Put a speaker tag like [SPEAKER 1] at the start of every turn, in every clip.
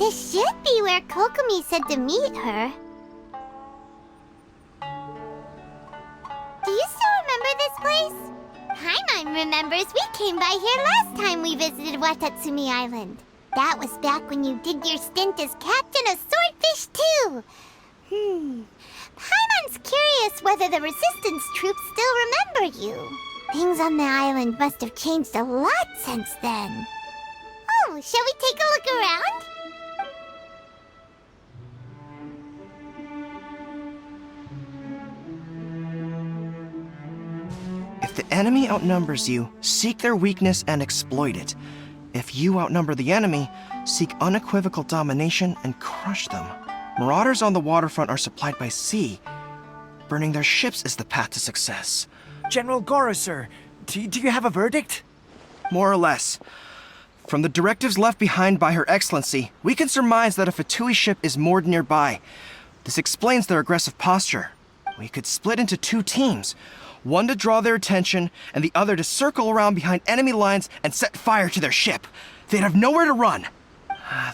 [SPEAKER 1] This should be where Kokomi said to meet her. Do you still remember this place? Paimon remembers we came by here last time we visited Watatsumi Island. That was back when you did your stint as captain of Swordfish too. Paimon's curious whether the resistance troops still remember you. Things on the island must have changed a lot since then. Oh, shall we take a look around?
[SPEAKER 2] If the enemy outnumbers you, seek their weakness and exploit it. If you outnumber the enemy, seek unequivocal domination and crush them. Marauders on the waterfront are supplied by sea. Burning their ships is the path to success.
[SPEAKER 3] General Goro, sir, do you have a verdict?
[SPEAKER 2] More or less. From the directives left behind by Her Excellency, we can surmise that a Fatui ship is moored nearby. This explains their aggressive posture. We could split into 2 teams. One to draw their attention, and the other to circle around behind enemy lines and set fire to their ship. They'd have nowhere to run.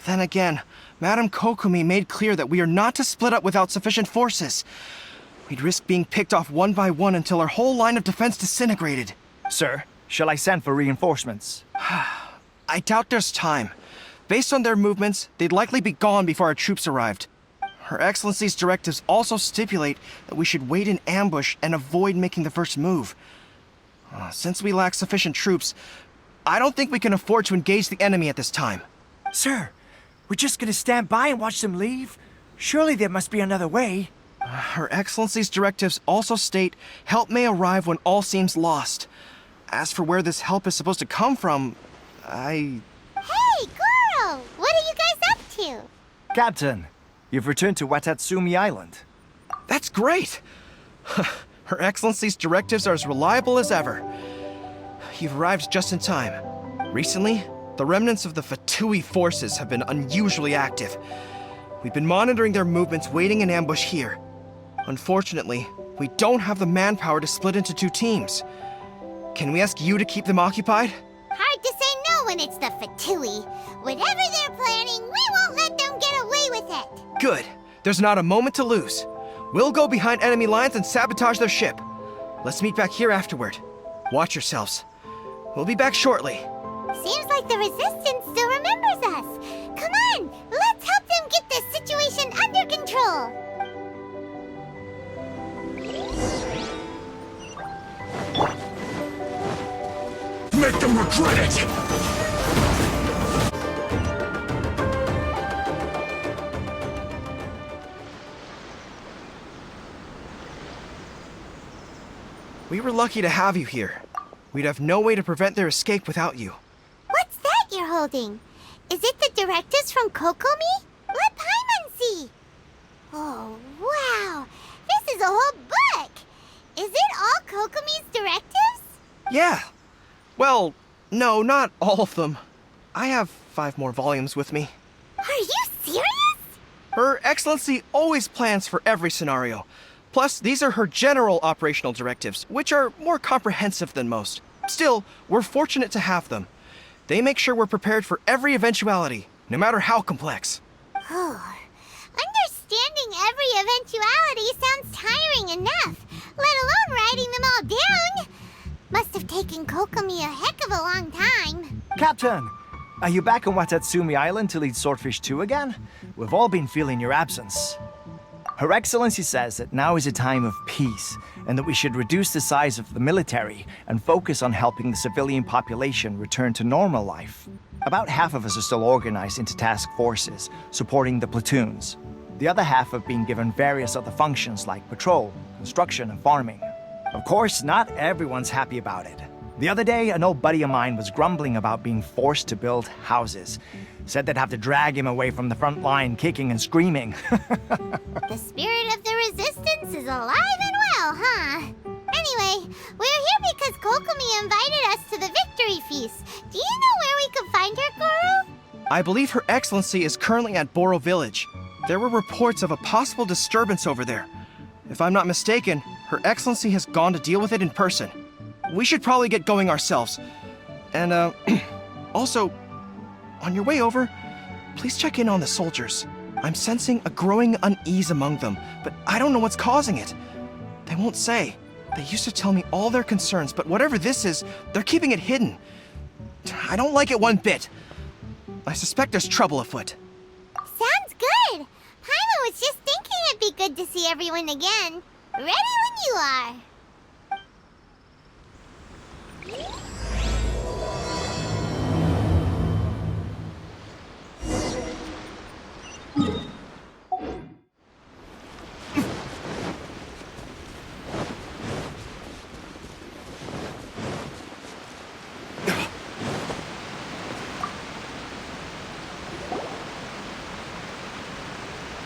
[SPEAKER 2] Then again, Madame Kokomi made clear that we are not to split up without sufficient forces. We'd risk being picked off one by one until our whole line of defense disintegrated.
[SPEAKER 3] Sir, shall I send for reinforcements?
[SPEAKER 2] I doubt there's time. Based on their movements, they'd likely be gone before our troops arrived. Her Excellency's directives also stipulate that we should wait in ambush and avoid making the first move. Since we lack sufficient troops, I don't think we can afford to engage the enemy at this time.
[SPEAKER 3] Sir, we're just gonna stand by and watch them leave? Surely there must be another way.
[SPEAKER 2] Her Excellency's directives also state help may arrive when all seems lost. As for where this help is supposed to come from,
[SPEAKER 1] Hey, Goro! What are you guys up to?
[SPEAKER 3] Captain, you've returned to Watatsumi Island.
[SPEAKER 2] That's great! Her Excellency's directives are as reliable as ever. You've arrived just in time. Recently, the remnants of the Fatui forces have been unusually active. We've been monitoring their movements, waiting in ambush here. Unfortunately, we don't have the manpower to split into 2 teams. Can we ask you to keep them occupied?
[SPEAKER 1] Hard to say no when it's the Fatui. Whatever they're planning, we won't let them get away with it.
[SPEAKER 2] Good. There's not a moment to lose. We'll go behind enemy lines and sabotage their ship. Let's meet back here afterward. Watch yourselves. We'll be back shortly.
[SPEAKER 1] Seems like the Resistance still remembers us. Come on, let's help them get this situation under control.
[SPEAKER 4] Make them regret it!
[SPEAKER 2] We were lucky to have you here. We'd have no way to prevent their escape without you.
[SPEAKER 1] What's that you're holding? Is it the directives from Kokomi? Let Paimon see. Oh, wow. This is a whole book. Is it all Kokomi's directives?
[SPEAKER 2] Yeah. Well, no, not all of them. I have 5 more volumes with me.
[SPEAKER 1] Are you serious?
[SPEAKER 2] Her Excellency always plans for every scenario. Plus, these are her general operational directives, which are more comprehensive than most. Still, we're fortunate to have them. They make sure we're prepared for every eventuality, no matter how complex.
[SPEAKER 1] Oh, understanding every eventuality sounds tiring enough, let alone writing them all down. Must have taken Kokomi a heck of a long time.
[SPEAKER 3] Captain, are you back on Watatsumi Island to lead Swordfish 2 again? We've all been feeling your absence. Her Excellency says that now is a time of peace, and that we should reduce the size of the military and focus on helping the civilian population return to normal life. About half of us are still organized into task forces, supporting the platoons. The other half have been given various other functions like patrol, construction, and farming. Of course, not everyone's happy about it. The other day, an old buddy of mine was grumbling about being forced to build houses. Said they'd have to drag him away from the front line, kicking and screaming.
[SPEAKER 1] The spirit of the Resistance is alive and well, huh? Anyway, we're here because Kokomi invited us to the Victory Feast. Do you know where we could find her, Goro?
[SPEAKER 2] I believe Her Excellency is currently at Boro Village. There were reports of a possible disturbance over there. If I'm not mistaken, Her Excellency has gone to deal with it in person. We should probably get going ourselves. And, also, on your way over, please check in on the soldiers. I'm sensing a growing unease among them, but I don't know what's causing it. They won't say. They used to tell me all their concerns, but whatever this is, they're keeping it hidden. I don't like it one bit. I suspect there's trouble afoot.
[SPEAKER 1] Sounds good. Paimon was just thinking it'd be good to see everyone again. Ready when you are.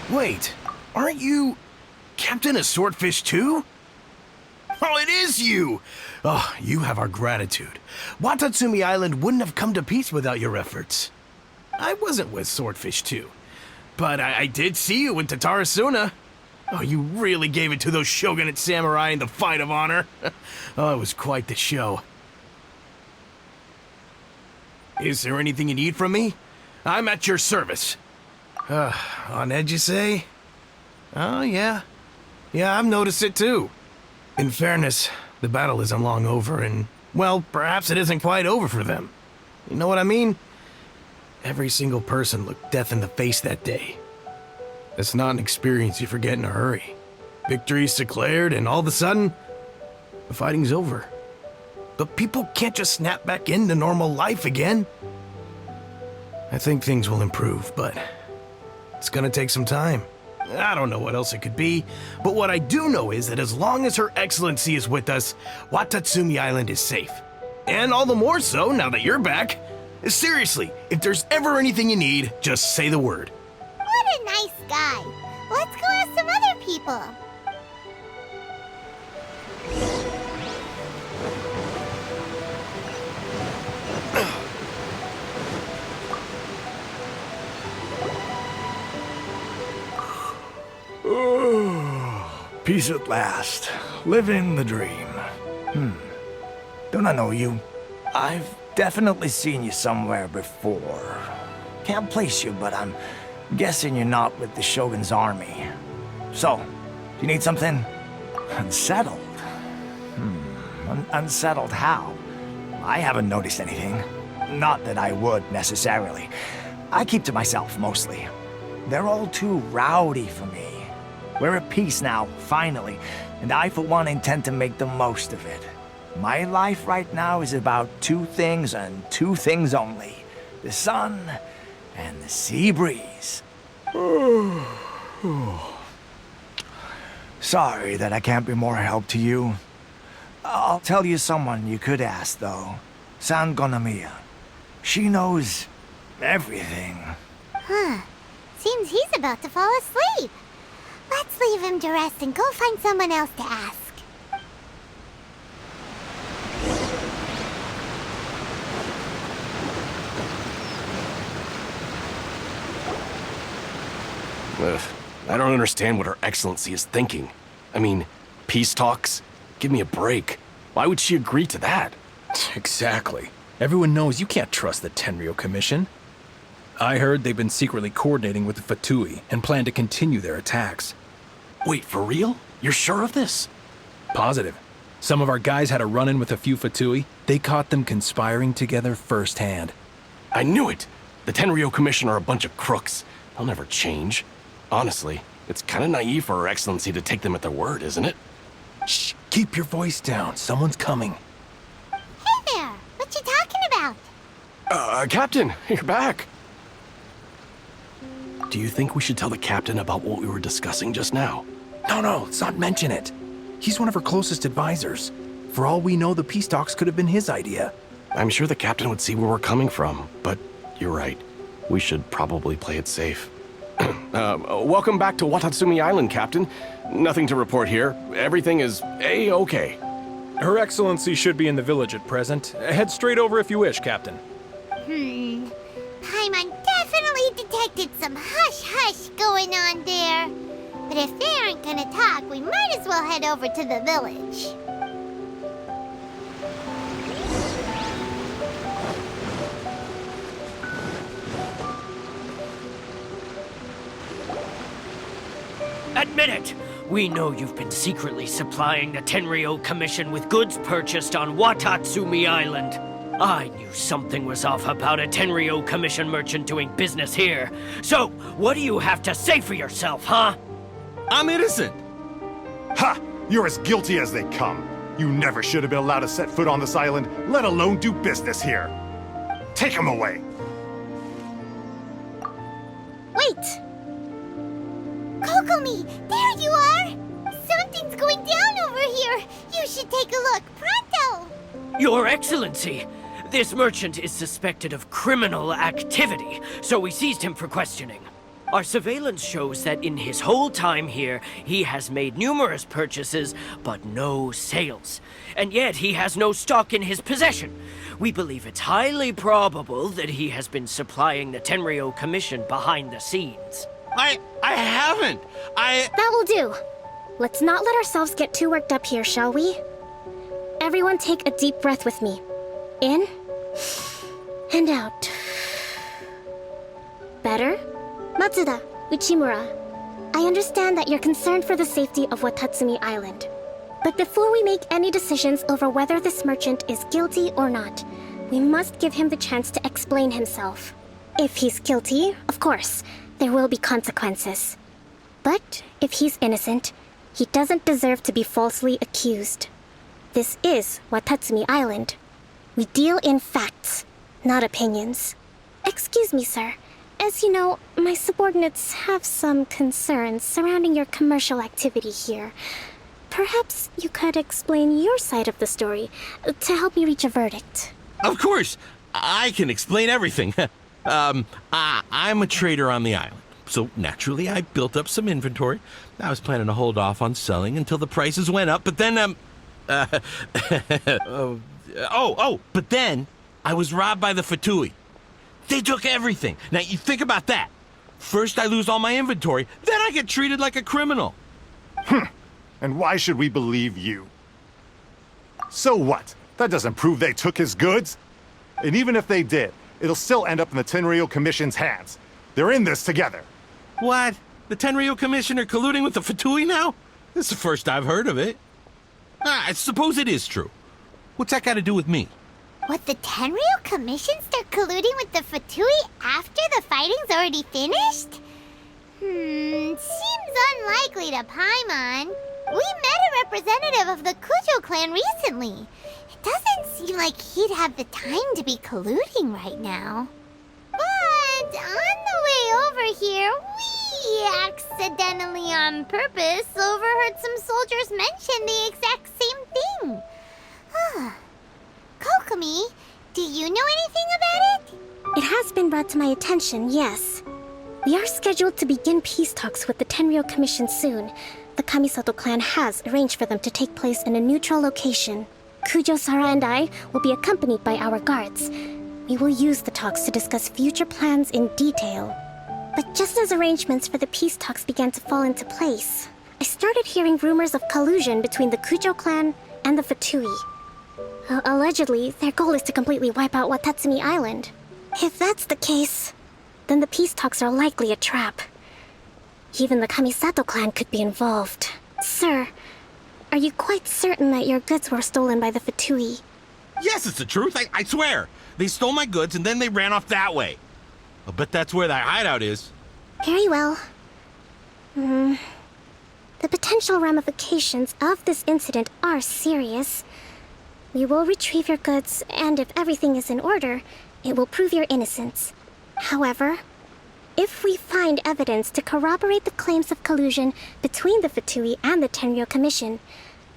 [SPEAKER 4] Wait, aren't you Captain of Swordfish too? Oh, it is you! Oh, you have our gratitude. Watatsumi Island wouldn't have come to peace without your efforts. I wasn't with Swordfish 2, but I did see you in Tatarasuna. Oh, you really gave it to those shogunate samurai in the fight of honor. Oh, it was quite the show. Is there anything you need from me? I'm at your service. On edge, you say? Oh, yeah. Yeah, I've noticed it too. In fairness, the battle isn't long over, and, well, perhaps it isn't quite over for them. You know what I mean? Every single person looked death in the face that day. It's not an experience you forget in a hurry. Victory's declared, and all of a sudden, the fighting's over. But people can't just snap back into normal life again. I think things will improve, but it's gonna take some time. I don't know what else it could be, but what I do know is that as long as Her Excellency is with us, Watatsumi Island is safe. And all the more so now that you're back. Seriously, if there's ever anything you need, just say the word.
[SPEAKER 1] What a nice guy. Let's go ask some other people.
[SPEAKER 3] Peace at last. Living the dream. Don't I know you? I've definitely seen you somewhere before. Can't place you, but I'm guessing you're not with the Shogun's army. So, do you need something? Unsettled? Unsettled how? I haven't noticed anything. Not that I would, necessarily. I keep to myself, mostly. They're all too rowdy for me. We're at peace now, finally, and I, for one, intend to make the most of it. My life right now is about two things and two things only. The sun and the sea breeze. Sorry that I can't be more help to you. I'll tell you someone you could ask, though. Sangonomiya. She knows everything.
[SPEAKER 1] Seems he's about to fall asleep. Let's leave him to rest and go find someone else to ask.
[SPEAKER 5] I don't understand what Her Excellency is thinking. I mean, peace talks? Give me a break. Why would she agree to that?
[SPEAKER 6] Exactly. Everyone knows you can't trust the Tenryo Commission. I heard they've been secretly coordinating with the Fatui and plan to continue their attacks.
[SPEAKER 5] Wait, for real? You're sure of this?
[SPEAKER 6] Positive. Some of our guys had a run-in with a few Fatui. They caught them conspiring together firsthand.
[SPEAKER 5] I knew it! The Tenryo Commission are a bunch of crooks. They'll never change. Honestly, it's kind of naive for Her Excellency to take them at their word, isn't it?
[SPEAKER 6] Shh! Keep your voice down. Someone's coming.
[SPEAKER 1] Hey there! What you talking about?
[SPEAKER 5] Captain, you're back. Do you think we should tell the captain about what we were discussing just now?
[SPEAKER 6] No, let's not mention it. He's one of her closest advisors. For all we know, the peace talks could have been his idea.
[SPEAKER 5] I'm sure the captain would see where we're coming from, but you're right. We should probably play it safe. Welcome back to Watatsumi Island, Captain. Nothing to report here. Everything is A-okay.
[SPEAKER 6] Her Excellency should be in the village at present. Head straight over if you wish, Captain.
[SPEAKER 1] Paimon definitely detected some hush-hush going on there. But if they aren't gonna talk, we might as well head over to the village.
[SPEAKER 7] Admit it! We know you've been secretly supplying the Tenryou Commission with goods purchased on Watatsumi Island. I knew something was off about a Tenryou Commission merchant doing business here. So, what do you have to say for yourself, huh?
[SPEAKER 8] I'm innocent!
[SPEAKER 9] Ha! You're as guilty as they come. You never should have been allowed to set foot on this island, let alone do business here. Take him away.
[SPEAKER 1] Wait! Kokomi, there you are! Something's going down over here! You should take a look, pronto!
[SPEAKER 7] Your Excellency, this merchant is suspected of criminal activity, so we seized him for questioning. Our surveillance shows that in his whole time here, he has made numerous purchases, but no sales. And yet he has no stock in his possession. We believe it's highly probable that he has been supplying the Tenryou Commission behind the scenes.
[SPEAKER 8] I haven't!
[SPEAKER 10] That will do. Let's not let ourselves get too worked up here, shall we? Everyone take a deep breath with me. In and out. Better? Matsuda, Uchimura, I understand that you're concerned for the safety of Watatsumi Island. But before we make any decisions over whether this merchant is guilty or not, we must give him the chance to explain himself. If he's guilty, of course, there will be consequences. But if he's innocent, he doesn't deserve to be falsely accused. This is Watatsumi Island. We deal in facts, not opinions. Excuse me, sir. As you know, my subordinates have some concerns surrounding your commercial activity here. Perhaps you could explain your side of the story to help me reach a verdict.
[SPEAKER 8] Of course! I can explain everything. I'm a trader on the island, so naturally I built up some inventory. I was planning to hold off on selling until the prices went up, but then, but then I was robbed by the Fatui. They took everything. Now, you think about that. First I lose all my inventory, then I get treated like a criminal.
[SPEAKER 9] And why should we believe you? So what? That doesn't prove they took his goods. And even if they did, it'll still end up in the Tenryou Commission's hands. They're in this together.
[SPEAKER 8] What? The Tenryou Commission are colluding with the Fatui now? This is the first I've heard of it. I suppose it is true. What's that got to do with me?
[SPEAKER 1] Would the Tenryou Commission start colluding with the Fatui after the fighting's already finished? Seems unlikely to Paimon. We met a representative of the Kujo clan recently. It doesn't seem like he'd have the time to be colluding right now. But on the way over here, we accidentally on purpose overheard some soldiers mention the exact same thing. Kokomi, do you know anything about it?
[SPEAKER 10] It has been brought to my attention, yes. We are scheduled to begin peace talks with the Tenryou Commission soon. The Kamisato clan has arranged for them to take place in a neutral location. Kujo-Sara and I will be accompanied by our guards. We will use the talks to discuss future plans in detail. But just as arrangements for the peace talks began to fall into place, I started hearing rumors of collusion between the Kujo clan and the Fatui. Allegedly, their goal is to completely wipe out Watatsumi Island. If that's the case, then the peace talks are likely a trap. Even the Kamisato clan could be involved. Sir, are you quite certain that your goods were stolen by the Fatui?
[SPEAKER 8] Yes, it's the truth. I swear. They stole my goods and then they ran off that way. I'll bet that's where that hideout is.
[SPEAKER 10] Very well. The potential ramifications of this incident are serious. We will retrieve your goods, and if everything is in order, it will prove your innocence. However, if we find evidence to corroborate the claims of collusion between the Fatui and the Tenryou Commission,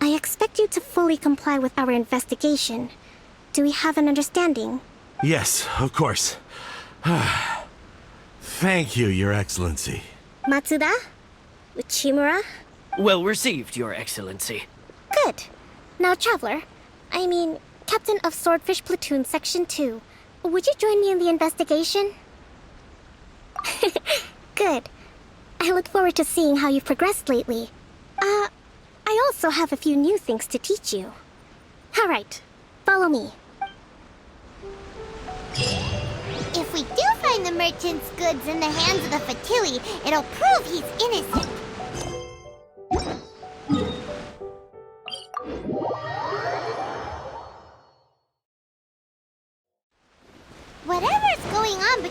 [SPEAKER 10] I expect you to fully comply with our investigation. Do we have an understanding?
[SPEAKER 8] Yes, of course. Thank you, Your Excellency.
[SPEAKER 10] Matsuda? Uchimura?
[SPEAKER 7] Well received, Your Excellency.
[SPEAKER 10] Good. Now, Traveler, Captain of Swordfish Platoon Section 2, would you join me in the investigation? Good. I look forward to seeing how you've progressed lately. I also have a few new things to teach you. All right, follow me.
[SPEAKER 1] If we do find the merchant's goods in the hands of the Fatui, it'll prove he's innocent.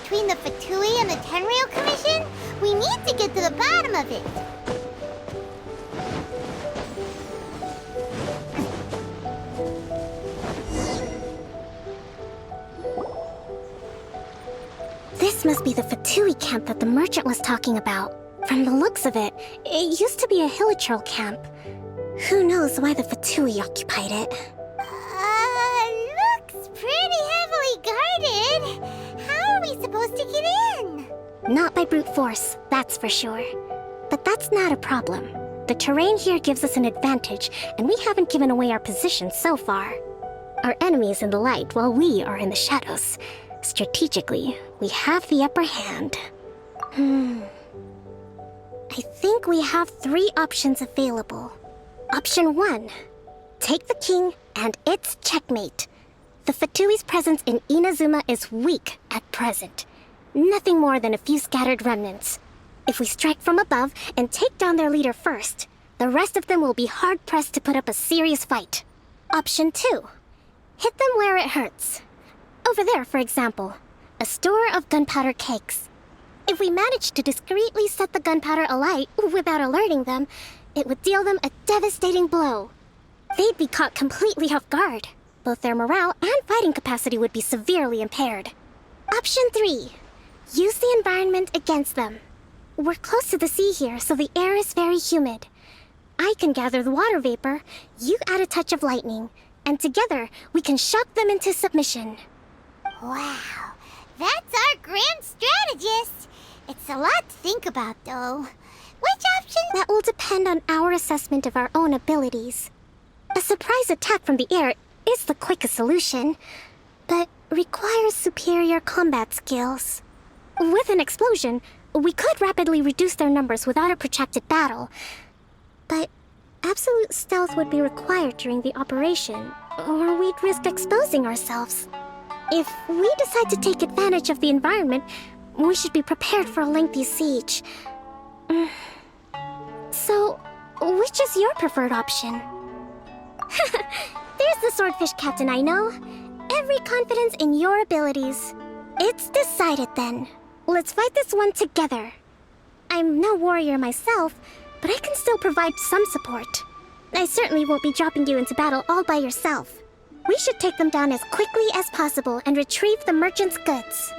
[SPEAKER 1] between the Fatui and the Tenryou Commission? We need to get to the bottom of it.
[SPEAKER 10] This must be the Fatui camp that the merchant was talking about. From the looks of it, it used to be a hilichurl camp. Who knows why the Fatui occupied it?
[SPEAKER 1] Looks pretty heavily guarded. How are we supposed to get in?
[SPEAKER 10] Not by brute force, that's for sure. But that's not a problem. The terrain here gives us an advantage, and we haven't given away our position so far. Our enemy is in the light, while we are in the shadows. Strategically, we have the upper hand. I think we have 3 options available. Option 1. Take the king, and it's checkmate. The Fatui's presence in Inazuma is weak at present. Nothing more than a few scattered remnants. If we strike from above and take down their leader first, the rest of them will be hard-pressed to put up a serious fight. Option 2. Hit them where it hurts. Over there, for example, a store of gunpowder cakes. If we manage to discreetly set the gunpowder alight without alerting them, it would deal them a devastating blow. They'd be caught completely off guard. Both their morale and fighting capacity would be severely impaired. Option 3. Use the environment against them. We're close to the sea here, so the air is very humid. I can gather the water vapor, you add a touch of lightning, and together we can shock them into submission.
[SPEAKER 1] Wow, that's our grand strategist. It's a lot to think about, though. Which option?
[SPEAKER 10] That will depend on our assessment of our own abilities. A surprise attack from the air is the quickest solution, but requires superior combat skills. With an explosion, we could rapidly reduce their numbers without a protracted battle, but absolute stealth would be required during the operation, or we'd risk exposing ourselves. If we decide to take advantage of the environment, we should be prepared for a lengthy siege. So, which is your preferred option? There's the swordfish captain I know. Every confidence in your abilities. It's decided then. Let's fight this one together. I'm no warrior myself, but I can still provide some support. I certainly won't be dropping you into battle all by yourself. We should take them down as quickly as possible and retrieve the merchant's goods.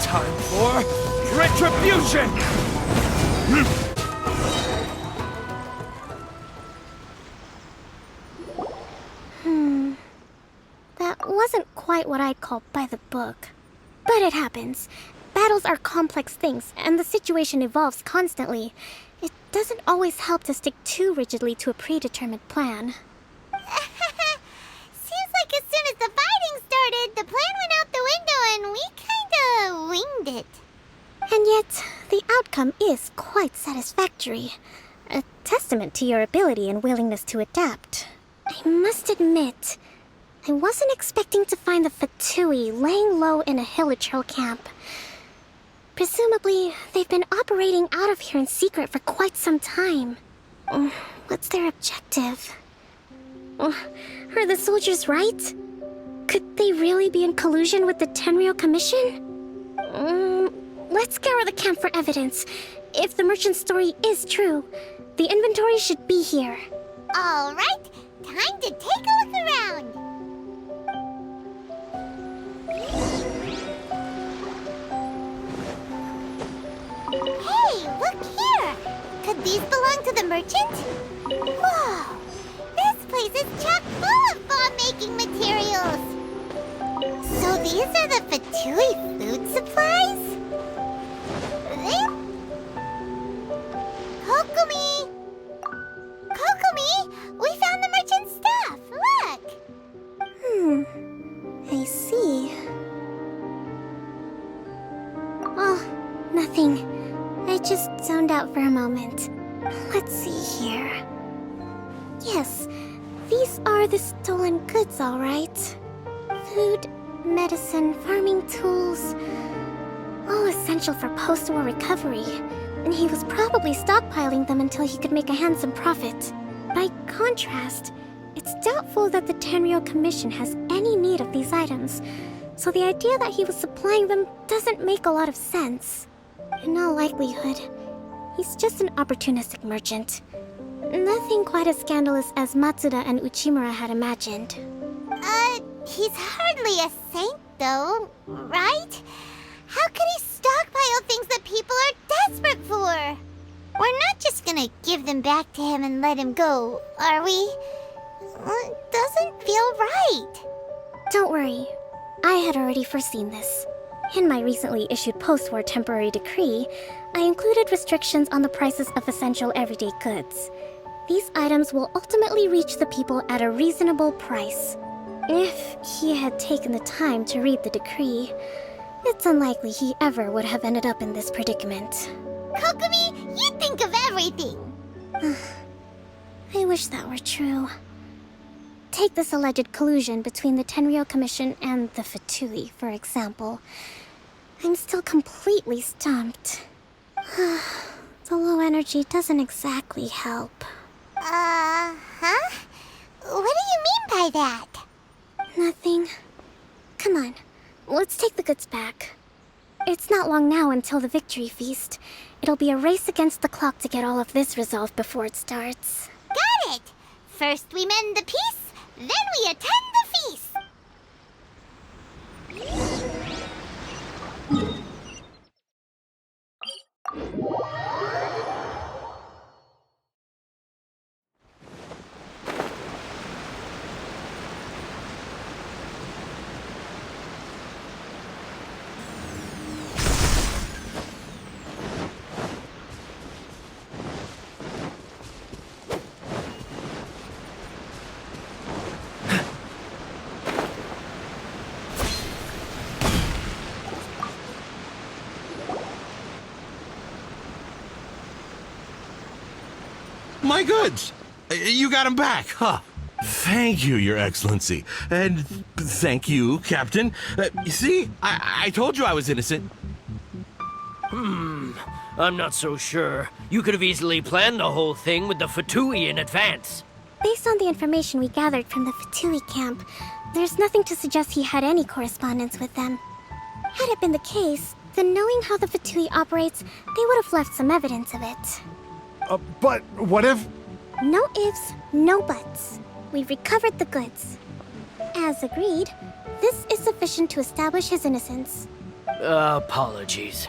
[SPEAKER 7] Time for retribution!
[SPEAKER 10] That wasn't quite what I'd call by the book. But it happens. Battles are complex things, and the situation evolves constantly. It doesn't always help to stick too rigidly to a predetermined plan.
[SPEAKER 1] Seems like as soon as the fighting started, the plan went out the window and we kinda winged it.
[SPEAKER 10] And yet, the outcome is quite satisfactory. A testament to your ability and willingness to adapt. I must admit, I wasn't expecting to find the Fatui laying low in a hilichurl camp. Presumably, they've been operating out of here in secret for quite some time. What's their objective? Are the soldiers right? Could they really be in collusion with the Tenryou Commission? Let's scour the camp for evidence. If the merchant's story is true, the inventory should be here.
[SPEAKER 1] All right, time to take a look around. Hey, look here! Could these belong to the merchant? Whoa! This place is chock full of bomb-making materials! So these are the Fatui food supplies? Kokomi! Kokomi! We found the merchant's stuff! Look!
[SPEAKER 10] I see. Oh, nothing. I just zoned out for a moment. Let's see here. Yes, these are the stolen goods, all right. Food, medicine, farming tools. All essential for post-war recovery. And he was probably stockpiling them until he could make a handsome profit. By contrast, it's doubtful that the Tenryou Commission has any need of these items, so the idea that he was supplying them doesn't make a lot of sense. In all likelihood, he's just an opportunistic merchant. Nothing quite as scandalous as Matsuda and Uchimura had imagined.
[SPEAKER 1] He's hardly a saint, though, right? How could he stockpile things that people are desperate for? We're not just gonna give them back to him and let him go, are we? It doesn't feel right.
[SPEAKER 10] Don't worry, I had already foreseen this. In my recently issued post-war temporary decree, I included restrictions on the prices of essential everyday goods. These items will ultimately reach the people at a reasonable price. If he had taken the time to read the decree, it's unlikely he ever would have ended up in this predicament.
[SPEAKER 1] Kokomi, you think of everything!
[SPEAKER 10] I wish that were true. Take this alleged collusion between the Tenryou Commission and the Fatui, for example. I'm still completely stumped. The low energy doesn't exactly help.
[SPEAKER 1] Huh? What do you mean by that?
[SPEAKER 10] Nothing. Come on, let's take the goods back. It's not long now until the victory feast. It'll be a race against the clock to get all of this resolved before it starts.
[SPEAKER 1] Got it! First we mend the peace, then we attend the feast!
[SPEAKER 8] My goods! You got them back, huh? Thank you, Your Excellency. And thank you, Captain. You see, I told you I was innocent.
[SPEAKER 7] I'm not so sure. You could have easily planned the whole thing with the Fatui in advance.
[SPEAKER 10] Based on the information we gathered from the Fatui camp, there's nothing to suggest he had any correspondence with them. Had it been the case, then knowing how the Fatui operates, they would have left some evidence of it.
[SPEAKER 9] But what if...
[SPEAKER 10] No ifs, no buts. We've recovered the goods. As agreed, this is sufficient to establish his innocence.
[SPEAKER 7] Apologies.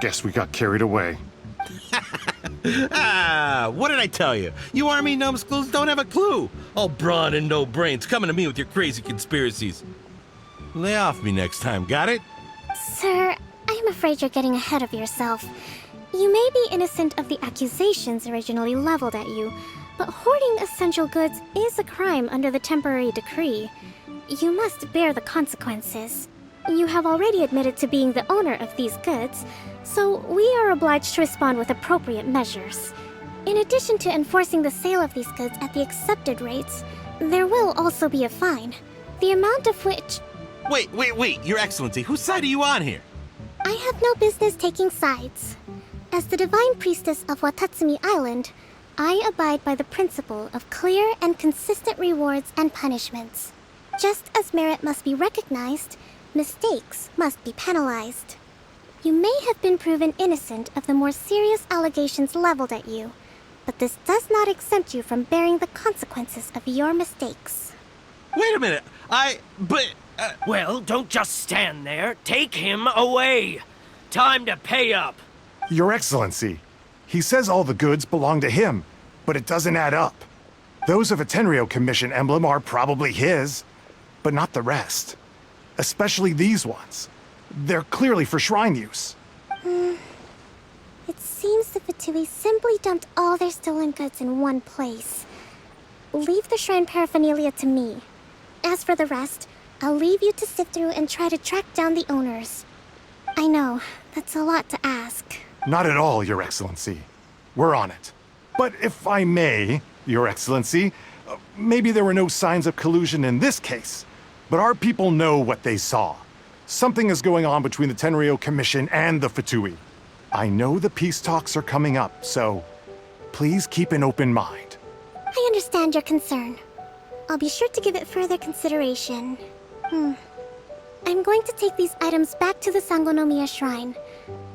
[SPEAKER 9] Guess we got carried away.
[SPEAKER 8] What did I tell you? You army numbskulls don't have a clue. All brawn and no brains coming to me with your crazy conspiracies. Lay off me next time, got it?
[SPEAKER 10] Sir, I'm afraid you're getting ahead of yourself. You may be innocent of the accusations originally leveled at you, but hoarding essential goods is a crime under the temporary decree. You must bear the consequences. You have already admitted to being the owner of these goods, so we are obliged to respond with appropriate measures. In addition to enforcing the sale of these goods at the accepted rates, there will also be a fine, the amount of which...
[SPEAKER 8] Wait, Your Excellency, whose side are you on here?
[SPEAKER 10] I have no business taking sides. As the Divine Priestess of Watatsumi Island, I abide by the principle of clear and consistent rewards and punishments. Just as merit must be recognized, mistakes must be penalized. You may have been proven innocent of the more serious allegations leveled at you, but this does not exempt you from bearing the consequences of your mistakes.
[SPEAKER 8] Wait a minute,
[SPEAKER 7] Well, don't just stand there. Take him away. Time to pay up.
[SPEAKER 9] Your Excellency, he says all the goods belong to him, but it doesn't add up. Those of a Tenryou Commission emblem are probably his, but not the rest. Especially these ones. They're clearly for shrine use.
[SPEAKER 10] It seems the Fatui simply dumped all their stolen goods in one place. Leave the shrine paraphernalia to me. As for the rest, I'll leave you to sift through and try to track down the owners. I know, that's a lot to ask.
[SPEAKER 9] Not at all, Your Excellency. We're on it. But if I may, Your Excellency, maybe there were no signs of collusion in this case, but our people know what they saw. Something is going on between the Tenryou Commission and the Fatui. I know the peace talks are coming up, so please keep an open mind.
[SPEAKER 10] I understand your concern. I'll be sure to give it further consideration. I'm going to take these items back to the Sangonomiya shrine.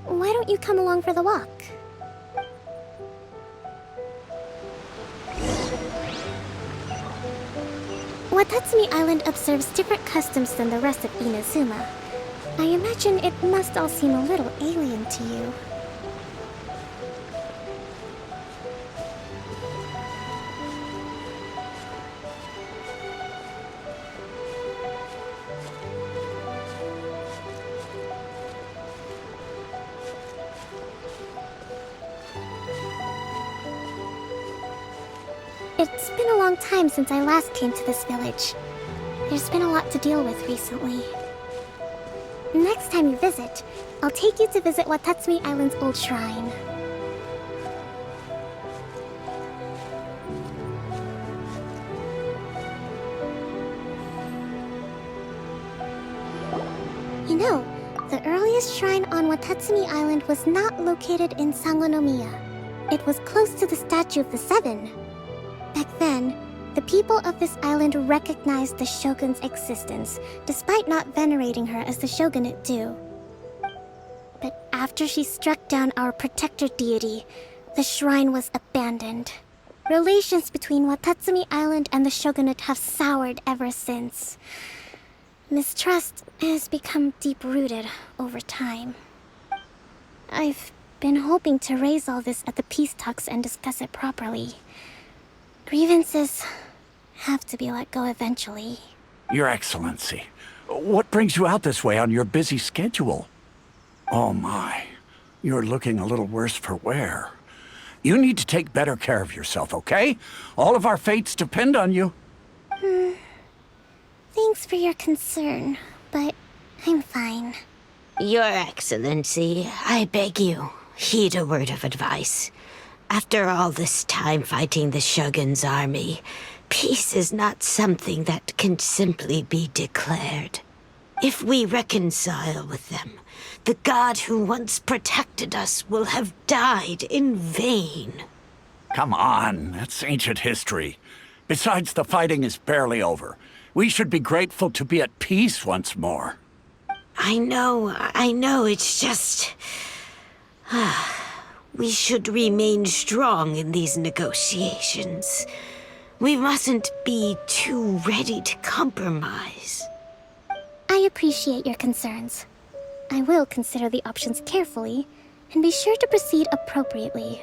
[SPEAKER 10] Why don't you come along for the walk? Watatsumi Island observes different customs than the rest of Inazuma. I imagine it must all seem a little alien to you. It's been a long time since I last came to this village. There's been a lot to deal with recently. Next time you visit, I'll take you to visit Watatsumi Island's old shrine. You know, the earliest shrine on Watatsumi Island was not located in Sangonomiya. It was close to the Statue of the Seven. Back then, the people of this island recognized the shogun's existence, despite not venerating her as the shogunate do. But after she struck down our protector deity, the shrine was abandoned. Relations between Watatsumi Island and the shogunate have soured ever since. Mistrust has become deep-rooted over time. I've been hoping to raise all this at the peace talks and discuss it properly. Grievances have to be let go eventually.
[SPEAKER 11] Your Excellency, what brings you out this way on your busy schedule? Oh my, you're looking a little worse for wear. You need to take better care of yourself, okay? All of our fates depend on you.
[SPEAKER 10] Thanks for your concern, but I'm fine.
[SPEAKER 12] Your Excellency, I beg you, heed a word of advice. After all this time fighting the Shogun's army, peace is not something that can simply be declared. If we reconcile with them, the god who once protected us will have died in vain.
[SPEAKER 11] Come on, that's ancient history. Besides, the fighting is barely over. We should be grateful to be at peace once more.
[SPEAKER 12] I know, it's just... We should remain strong in these negotiations. We mustn't be too ready to compromise.
[SPEAKER 10] I appreciate your concerns. I will consider the options carefully, and be sure to proceed appropriately.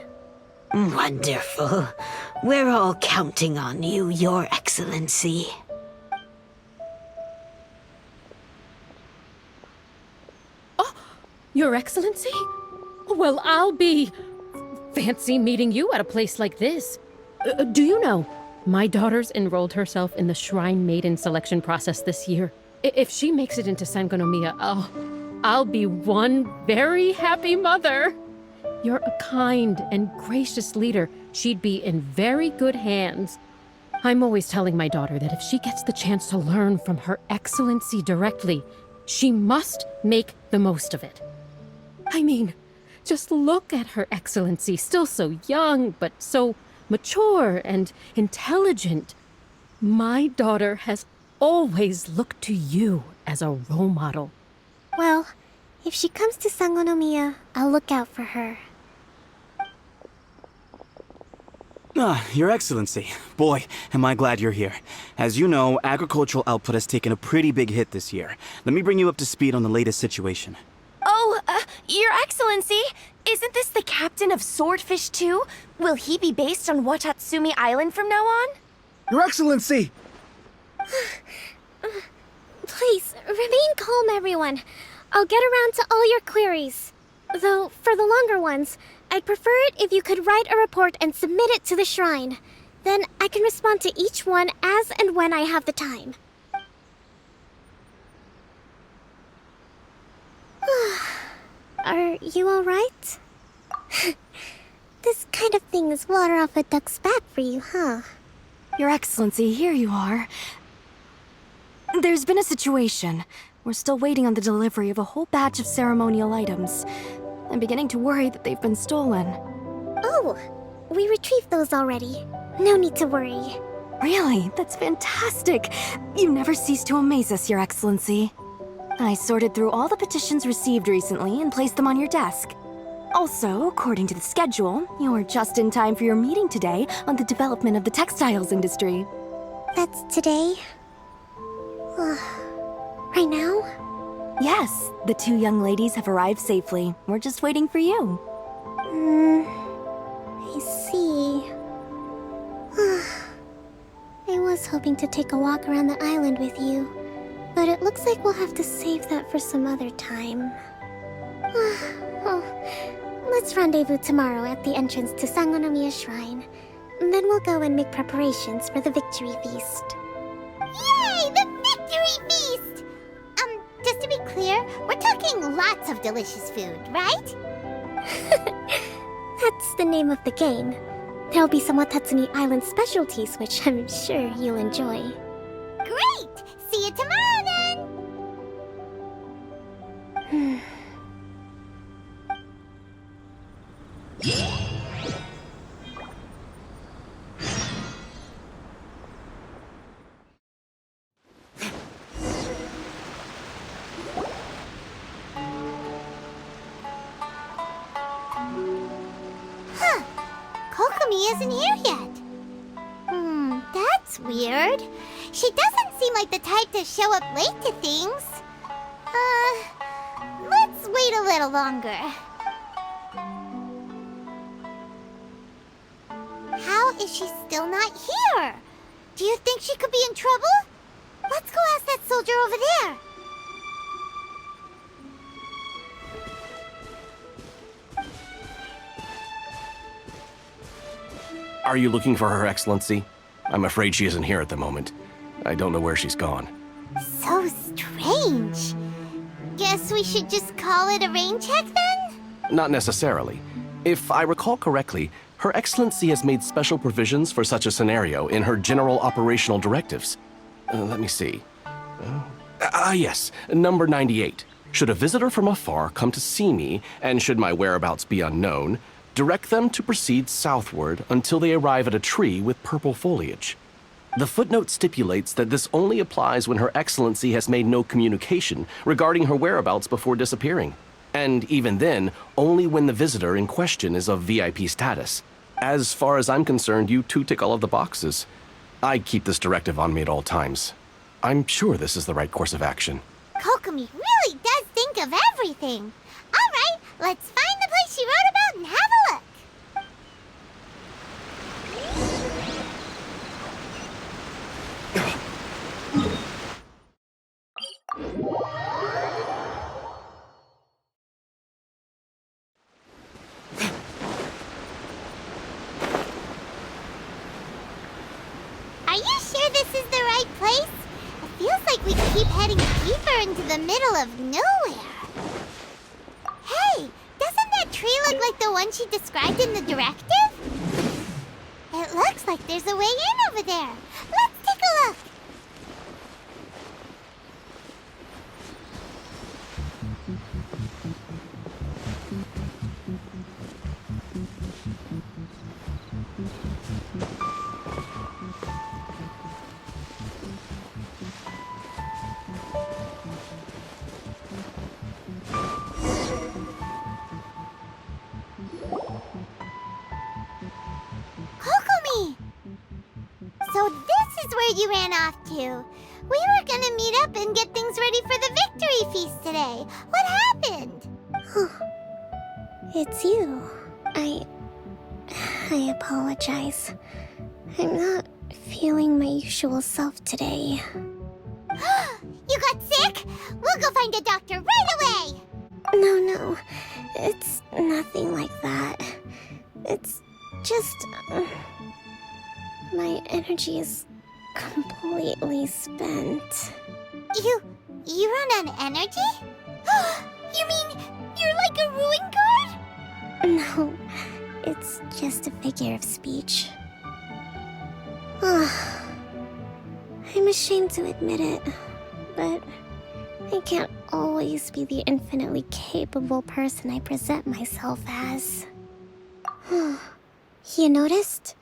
[SPEAKER 12] Wonderful. We're all counting on you, Your Excellency.
[SPEAKER 13] Your Excellency? Well, I'll be... fancy meeting you at a place like this. Do you know, my daughter's enrolled herself in the Shrine Maiden selection process this year. If she makes it into Sangonomiya, I'll be one very happy mother. You're a kind and gracious leader. She'd be in very good hands. I'm always telling my daughter that if she gets the chance to learn from Her Excellency directly, she must make the most of it. I mean, just look at Her Excellency, still so young, but so mature and intelligent. My daughter has always looked to you as a role model.
[SPEAKER 10] Well, if she comes to Sangonomiya, I'll look out for her.
[SPEAKER 14] Your Excellency. Boy, am I glad you're here. As you know, agricultural output has taken a pretty big hit this year. Let me bring you up to speed on the latest situation.
[SPEAKER 15] Oh, Your Excellency, isn't this the captain of Swordfish 2? Will he be based on Watatsumi Island from now on?
[SPEAKER 16] Your Excellency!
[SPEAKER 10] Please, remain calm, everyone. I'll get around to all your queries. Though, for the longer ones, I'd prefer it if you could write a report and submit it to the shrine. Then I can respond to each one as and when I have the time. Are you alright? This kind of thing is water off a duck's back for you, huh?
[SPEAKER 15] Your Excellency, here you are. There's been a situation. We're still waiting on the delivery of a whole batch of ceremonial items. I'm beginning to worry that they've been stolen.
[SPEAKER 10] Oh, we retrieved those already. No need to worry.
[SPEAKER 15] Really? That's fantastic. You never cease to amaze us, Your Excellency. I sorted through all the petitions received recently and placed them on your desk. Also, according to the schedule, you're just in time for your meeting today on the development of the textiles industry.
[SPEAKER 10] That's today? Right now?
[SPEAKER 15] Yes, the two young ladies have arrived safely. We're just waiting for you.
[SPEAKER 10] I see. I was hoping to take a walk around the island with you, but it looks like we'll have to save that for some other time. Let's rendezvous tomorrow at the entrance to Sangonomiya Shrine. Then we'll go and make preparations for the victory feast.
[SPEAKER 1] Yay! The victory feast! Just to be clear, we're talking lots of delicious food, right?
[SPEAKER 10] That's the name of the game. There'll be some Watatsumi Island specialties, which I'm sure you'll enjoy.
[SPEAKER 1] Great! See you tomorrow then! Kokomi isn't here yet. That's weird. She doesn't seem like the type to show up late to things. Let's wait a little longer. How is she still not here? Do you think she could be in trouble? Let's go ask that soldier over there.
[SPEAKER 5] Are you looking for Her Excellency? I'm afraid she isn't here at the moment. I don't know where she's gone.
[SPEAKER 1] So strange. Guess we should just call it a rain check then?
[SPEAKER 5] Not necessarily. If I recall correctly, Her Excellency has made special provisions for such a scenario in her general operational directives. Let me see. Yes, number 98. Should a visitor from afar come to see me, and should my whereabouts be unknown, direct them to proceed southward until they arrive at a tree with purple foliage. The footnote stipulates that this only applies when Her Excellency has made no communication regarding her whereabouts before disappearing. And even then, only when the visitor in question is of VIP status. As far as I'm concerned, you two tick all of the boxes. I keep this directive on me at all times. I'm sure this is the right course of action.
[SPEAKER 1] Kokomi really does think of everything. All right, let's find the place she wrote about and have a look. Are you sure this is the right place? It feels like we keep heading deeper into the middle of nowhere. Hey, doesn't that tree look like the one she described in the directive? It looks like there's a way in over there. Let's take a look. Kokomi! So this is where you ran off to. We were gonna meet up and get things ready for the victory feast today. What happened?
[SPEAKER 10] It's you. I apologize. I'm not feeling my usual self today.
[SPEAKER 1] You got sick? We'll go find a doctor right away!
[SPEAKER 10] No. It's nothing like that. It's just... my energy is completely spent.
[SPEAKER 1] You run on energy? You mean you're like a ruin guard?
[SPEAKER 10] No, it's just a figure of speech. I'm ashamed to admit it, but I can't always be the infinitely capable person I present myself as. You noticed?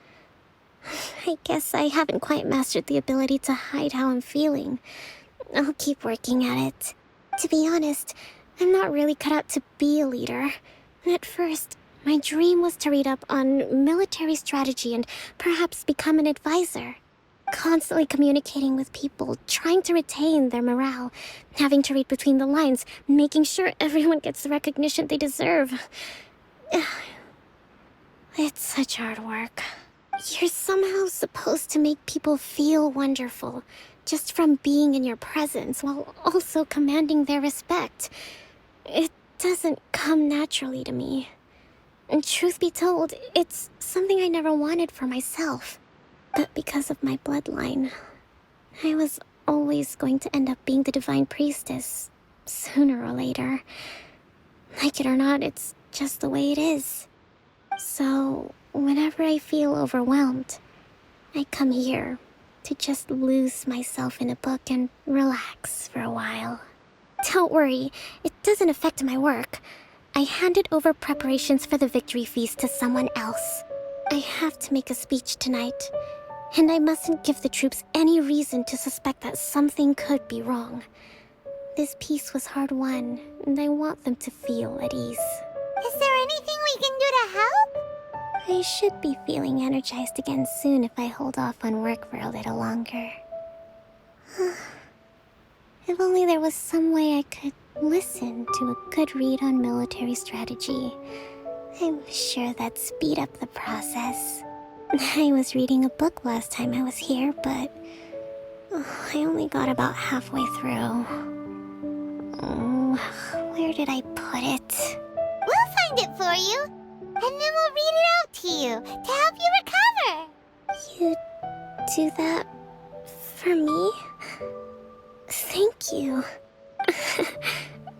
[SPEAKER 10] I guess I haven't quite mastered the ability to hide how I'm feeling. I'll keep working at it. To be honest, I'm not really cut out to be a leader. At first, my dream was to read up on military strategy and perhaps become an advisor. Constantly communicating with people, trying to retain their morale, having to read between the lines, making sure everyone gets the recognition they deserve. It's such hard work. You're somehow supposed to make people feel wonderful, just from being in your presence, while also commanding their respect. It doesn't come naturally to me. And truth be told, it's something I never wanted for myself. But because of my bloodline, I was always going to end up being the Divine Priestess, sooner or later. Like it or not, it's just the way it is. So, whenever I feel overwhelmed, I come here to just lose myself in a book and relax for a while. Don't worry, it doesn't affect my work. I handed over preparations for the victory feast to someone else. I have to make a speech tonight, and I mustn't give the troops any reason to suspect that something could be wrong. This peace was hard-won, and I want them to feel at ease.
[SPEAKER 1] Is there anything we can do to help?
[SPEAKER 10] I should be feeling energized again soon if I hold off on work for a little longer. If only there was some way I could listen to a good read on military strategy. I'm sure that'd speed up the process. I was reading a book last time I was here, but I only got about halfway through. Where did I put it?
[SPEAKER 1] We'll find it for you, and then we'll read it out to you to help you recover.
[SPEAKER 10] You do that for me? Thank you.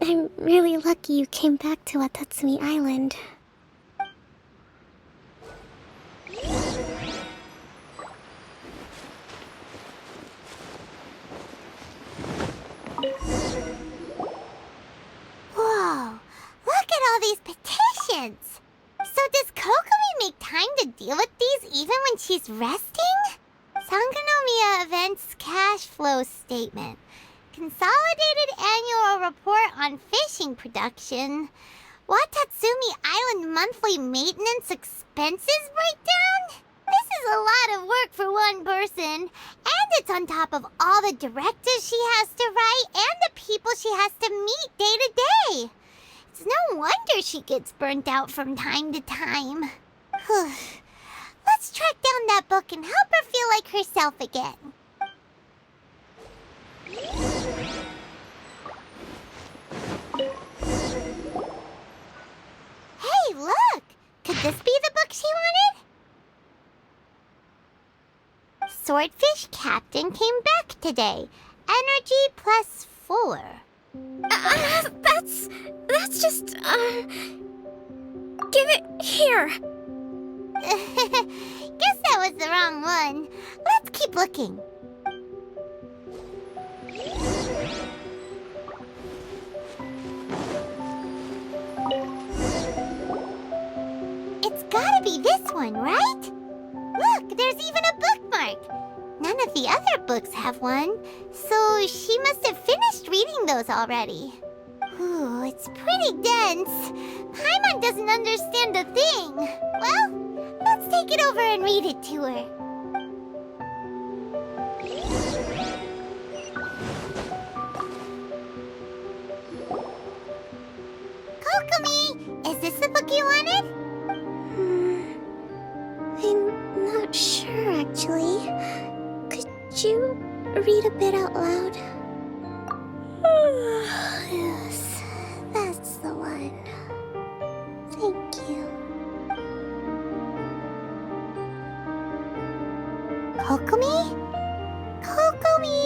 [SPEAKER 10] I'm really lucky you came back to Watatsumi Island.
[SPEAKER 1] Whoa, look at all these petitions. So does Kokomi make time to deal with these even when she's resting? Sangonomiya Events Cash Flow Statement. Consolidated Annual Report on Fishing Production. Watatsumi Island Monthly Maintenance Expenses Breakdown? This is a lot of work for one person. And it's on top of all the directives she has to write and the people she has to meet day to day. It's no wonder she gets burnt out from time to time. Let's track down that book and help her feel like herself again. Hey, look! Could this be the book she wanted? Swordfish Captain came back today. Energy +4.
[SPEAKER 10] That's just, give it here.
[SPEAKER 1] Guess that was the wrong one. Let's keep looking. It's gotta be this one, right? Look, there's even a bookmark. None of the other books have one, so she must have finished reading those already. Ooh, it's pretty dense. Paimon doesn't understand a thing. Well, let's take it over and read it to her. Kokomi, is this the book you wanted?
[SPEAKER 10] I'm not sure, actually. Could you read a bit out loud?
[SPEAKER 1] Yes, that's the one. Thank you. Kokomi? Kokomi!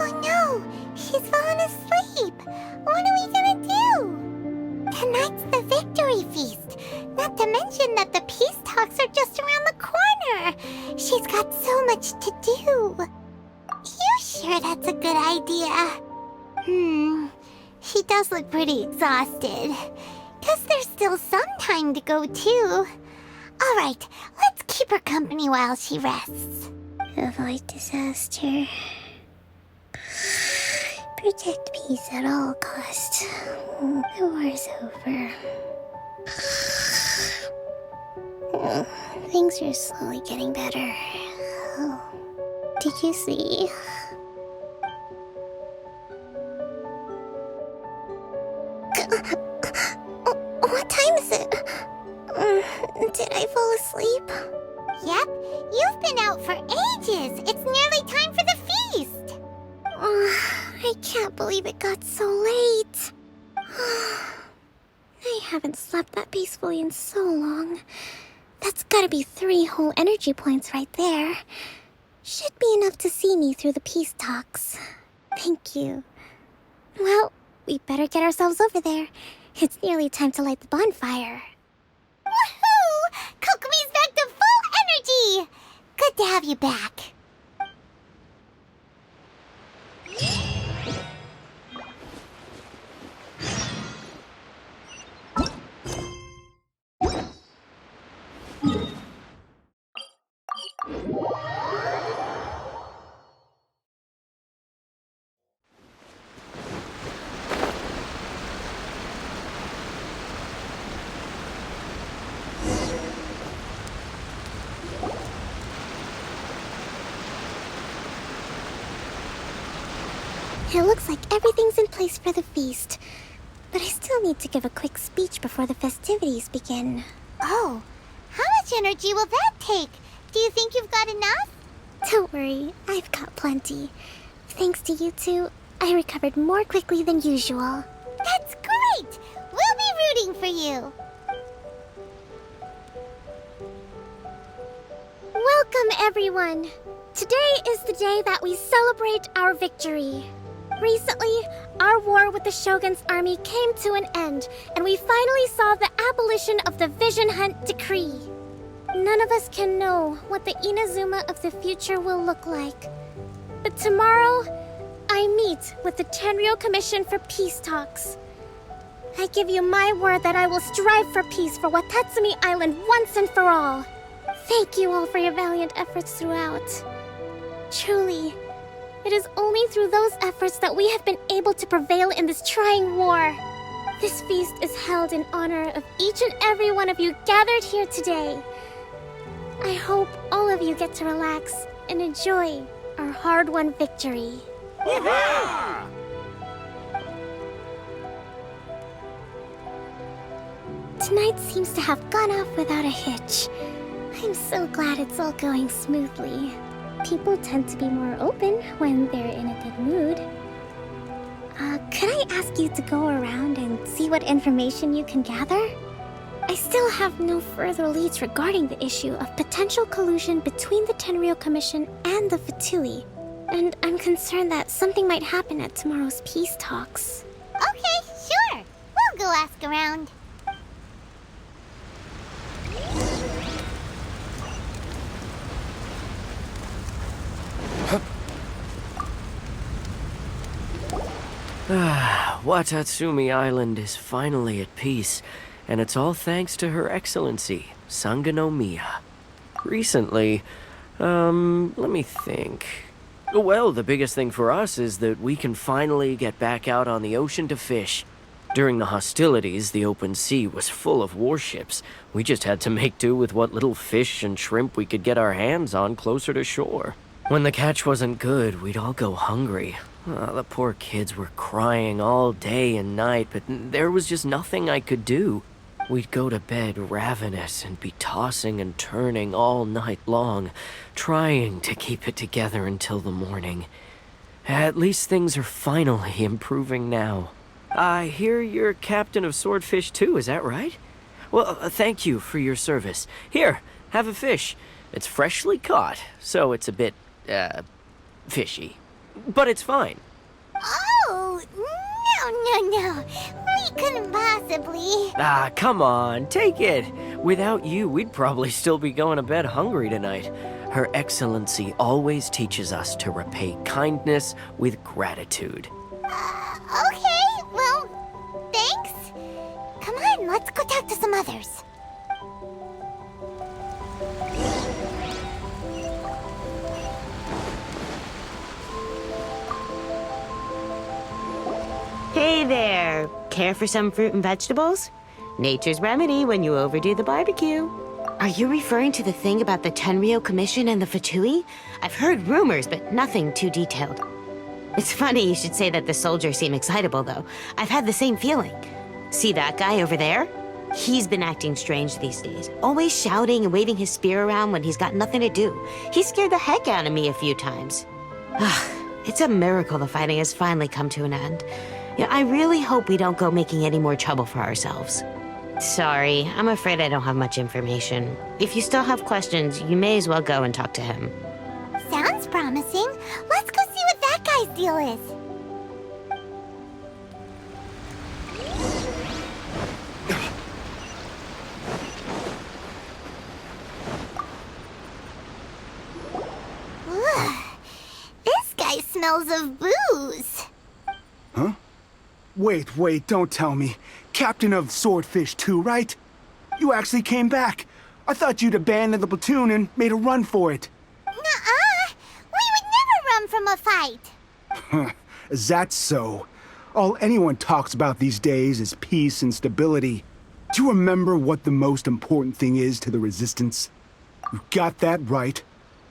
[SPEAKER 1] Oh no, she's fallen asleep. What are we gonna do? Tonight's the victory feast. Not to mention that the peace talks are just around the corner. She's got so much to do. You sure that's a good idea? She does look pretty exhausted. Guess there's still some time to go, too. All right, let's keep her company while she rests.
[SPEAKER 10] Avoid disaster. Protect peace at all costs. The war's over. Things are slowly getting better. Did you see? What time is it? Did I fall asleep?
[SPEAKER 1] Yep, you've been out for ages. It's nearly time for the feast.
[SPEAKER 10] I can't believe it got so late. I haven't slept that peacefully in so long. That's gotta be 3 whole energy points right there. Should be enough to see me through the peace talks. Thank you. Well, we better get ourselves over there. It's nearly time to light the bonfire.
[SPEAKER 1] Woohoo! Kokomi's back to full energy! Good to have you back.
[SPEAKER 10] It looks like everything's in place for the feast. But I still need to give a quick speech before the festivities begin.
[SPEAKER 1] Oh, how much energy will that take? Do you think you've got enough?
[SPEAKER 10] Don't worry, I've got plenty. Thanks to you two, I recovered more quickly than usual.
[SPEAKER 1] That's great! We'll be rooting for you.
[SPEAKER 10] Welcome, everyone! Today is the day that we celebrate our victory. Recently, our war with the Shogun's army came to an end, and we finally saw the abolition of the Vision Hunt Decree. None of us can know what the Inazuma of the future will look like. But tomorrow, I meet with the Tenryou Commission for peace talks. I give you my word that I will strive for peace for Watatsumi Island once and for all. Thank you all for your valiant efforts throughout. Truly, it is only through those efforts that we have been able to prevail in this trying war. This feast is held in honor of each and every one of you gathered here today. I hope all of you get to relax and enjoy our hard-won victory. Tonight seems to have gone off without a hitch. I'm so glad it's all going smoothly. People tend to be more open when they're in a good mood. Could I ask you to go around and see what information you can gather? I still have no further leads regarding the issue of potential collusion between the Tenryou Commission and the Fatui, and I'm concerned that something might happen at tomorrow's peace talks.
[SPEAKER 1] Okay, sure. We'll go ask around.
[SPEAKER 7] Watatsumi Island is finally at peace, and it's all thanks to Her Excellency, Sangonomiya. Recently, let me think. Well, the biggest thing for us is that we can finally get back out on the ocean to fish. During the hostilities, the open sea was full of warships. We just had to make do with what little fish and shrimp we could get our hands on closer to shore. When the catch wasn't good, we'd all go hungry. The poor kids were crying all day and night, but there was just nothing I could do. We'd go to bed ravenous and be tossing and turning all night long, trying to keep it together until the morning. At least things are finally improving now. I hear you're captain of Swordfish too, is that right? Well, thank you for your service. Here, have a fish. It's freshly caught, so it's a bit, fishy. But it's fine.
[SPEAKER 1] Oh, no. We couldn't possibly.
[SPEAKER 7] Come on, take it. Without you, we'd probably still be going to bed hungry tonight. Her Excellency always teaches us to repay kindness with gratitude.
[SPEAKER 1] Okay, well, thanks. Come on, let's go talk to some others.
[SPEAKER 12] Hey there. Care for some fruit and vegetables? Nature's remedy when you overdo the barbecue. Are you referring to the thing about the Tenryo Commission and the Fatui? I've heard rumors, but nothing too detailed. It's funny you should say that the soldiers seem excitable, though. I've had the same feeling. See that guy over there? He's been acting strange these days, always shouting and waving his spear around when he's got nothing to do. He scared the heck out of me a few times. It's a miracle the fighting has finally come to an end. Yeah, I really hope we don't go making any more trouble for ourselves. Sorry, I'm afraid I don't have much information. If you still have questions, you may as well go and talk to him.
[SPEAKER 1] Sounds promising. Let's go see what that guy's deal is. Ugh. This guy smells of booze.
[SPEAKER 16] Huh? Wait, don't tell me. Captain of Swordfish 2, right? You actually came back. I thought you'd abandoned the platoon and made a run for it.
[SPEAKER 1] Nuh-uh. We would never run from a fight.
[SPEAKER 16] Is that so? All anyone talks about these days is peace and stability. Do you remember what the most important thing is to the Resistance? You got that right.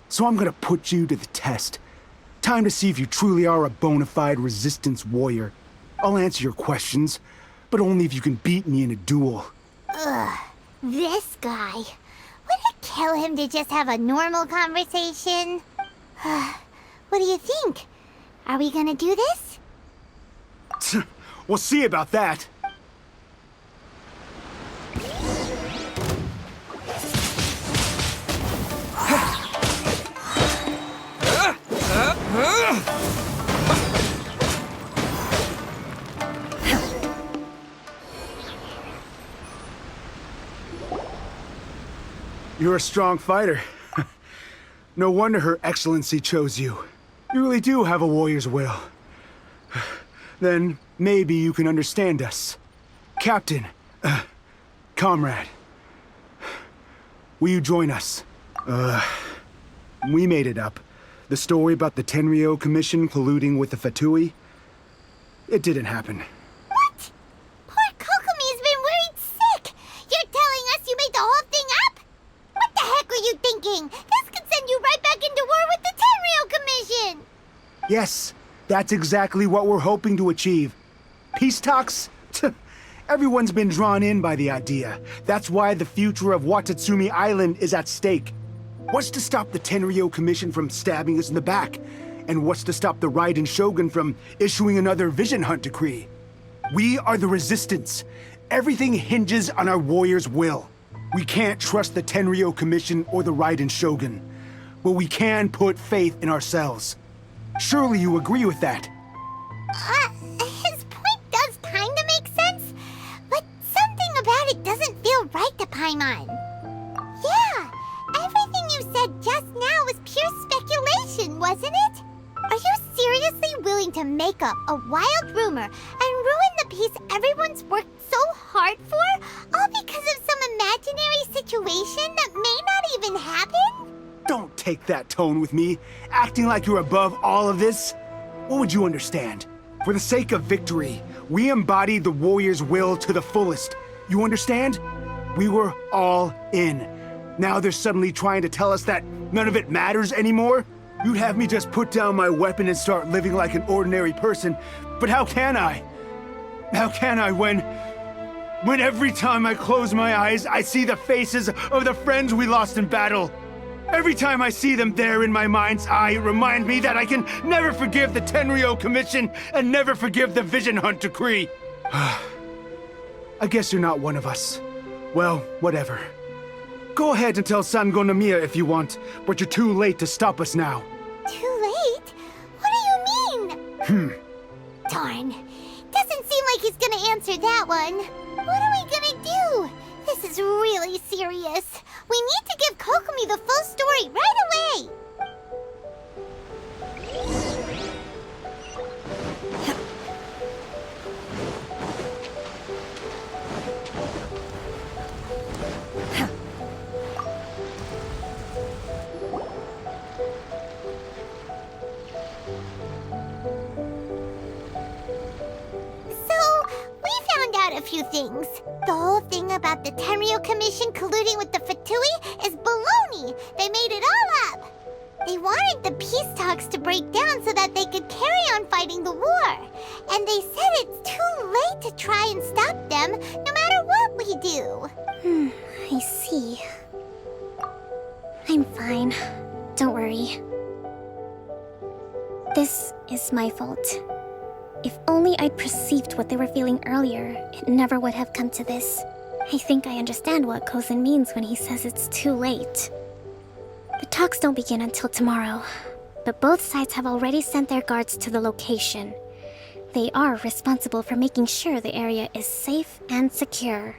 [SPEAKER 16] So I'm gonna put you to the test. Time to see if you truly are a bona fide Resistance warrior. I'll answer your questions, but only if you can beat me in a duel.
[SPEAKER 1] Ugh, this guy. Would it kill him to just have a normal conversation? What do you think? Are we gonna do this?
[SPEAKER 16] We'll see about that. You're a strong fighter. No wonder Her Excellency chose you. You really do have a warrior's will. Then maybe you can understand us. Captain, comrade, will you join us? We made it up. The story about the Tenryo Commission colluding with the Fatui, it didn't happen.
[SPEAKER 1] What? Poor Kokomi's been worried sick. You're telling us you made the whole thing up? What the heck were you thinking? This could send you right back into war with the Tenryo Commission!
[SPEAKER 16] Yes, that's exactly what we're hoping to achieve. Peace talks? Everyone's been drawn in by the idea. That's why the future of Watatsumi Island is at stake. What's to stop the Tenryo Commission from stabbing us in the back? And what's to stop the Raiden Shogun from issuing another Vision Hunt decree? We are the Resistance. Everything hinges on our warrior's will. We can't trust the Tenryo Commission or the Raiden Shogun, but we can put faith in ourselves. Surely you agree with that?
[SPEAKER 1] His point does kinda make sense, but something about it doesn't feel right to Paimon. Yeah, everything you said just now was pure speculation, wasn't it? Are you seriously willing to make up a wild rumor and ruin the peace everyone's worked so hard for, all because of some imaginary situation that may not even happen?
[SPEAKER 16] Don't take that tone with me, acting like you're above all of this. What would you understand? For the sake of victory, we embodied the warrior's will to the fullest. You understand? We were all in. Now they're suddenly trying to tell us that none of it matters anymore? You'd have me just put down my weapon and start living like an ordinary person, but how can I? How can I when every time I close my eyes, I see the faces of the friends we lost in battle? Every time I see them there in my mind's eye, it reminds me that I can never forgive the Tenryo Commission and never forgive the Vision Hunt decree. I guess you're not one of us. Well, whatever. Go ahead and tell Sangonomiya if you want, but you're too late to stop us now.
[SPEAKER 1] Too late? What do you mean? Darn. Doesn't seem like he's gonna answer that one. What are we gonna do? This is really serious. We need to give Kokomi the full story right away! few things. The whole thing about the Tenryo Commission colluding with the Fatui is baloney. They made it all up. They wanted the peace talks to break down so that they could carry on fighting the war. And they said it's too late to try and stop them, no matter what we do.
[SPEAKER 10] I see. I'm fine. Don't worry. This is my fault. If only I'd perceived what they were feeling earlier, it never would have come to this. I think I understand what Kozin means when he says it's too late. The talks don't begin until tomorrow, but both sides have already sent their guards to the location. They are responsible for making sure the area is safe and secure.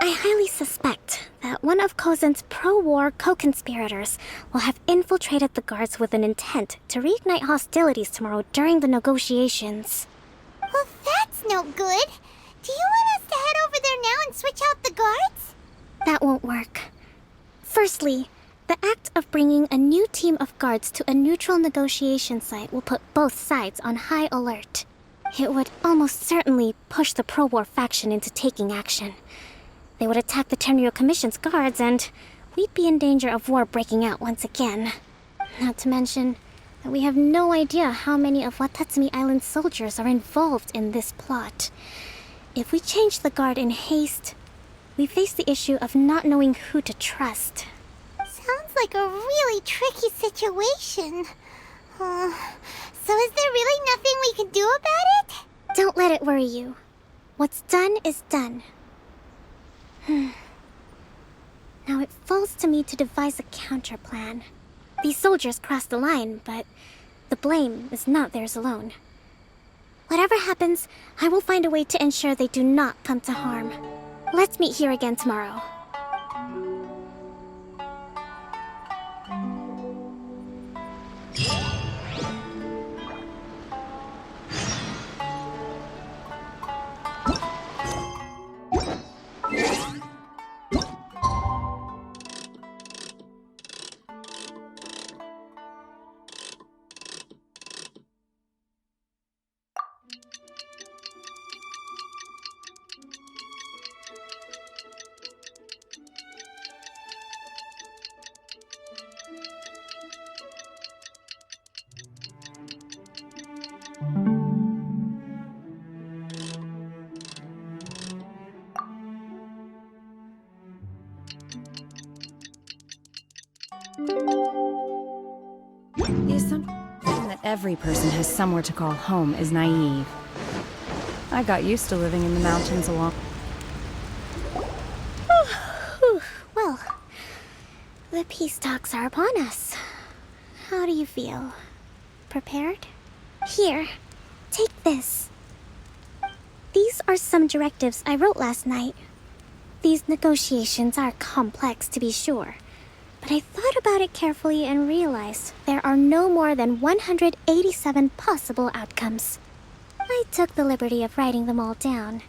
[SPEAKER 10] I highly suspect that one of Kozin's pro-war co-conspirators will have infiltrated the guards with an intent to reignite hostilities tomorrow during the negotiations.
[SPEAKER 1] Well, that's no good. Do you want us to head over there now and switch out the guards?
[SPEAKER 10] That won't work. Firstly, the act of bringing a new team of guards to a neutral negotiation site will put both sides on high alert. It would almost certainly push the pro-war faction into taking action. They would attack the Tenryo Commission's guards, and we'd be in danger of war breaking out once again. Not to mention that we have no idea how many of Watatsumi Island's soldiers are involved in this plot. If we change the guard in haste, we face the issue of not knowing who to trust.
[SPEAKER 1] Sounds like a really tricky situation. So is there really nothing we can do about it?
[SPEAKER 10] Don't let it worry you. What's done is done. Now it falls to me to devise a counter plan. These soldiers crossed the line, but the blame is not theirs alone. Whatever happens, I will find a way to ensure they do not come to harm. Let's meet here again tomorrow.
[SPEAKER 17] The assumption that every person has somewhere to call home is naive. I got used to living in the mountains along.
[SPEAKER 10] Well, the peace talks are upon us. How do you feel? Prepared? Here, take this. These are some directives I wrote last night. These negotiations are complex, to be sure, but I thought about it carefully and realized there are no more than 187 possible outcomes. I took the liberty of writing them all down.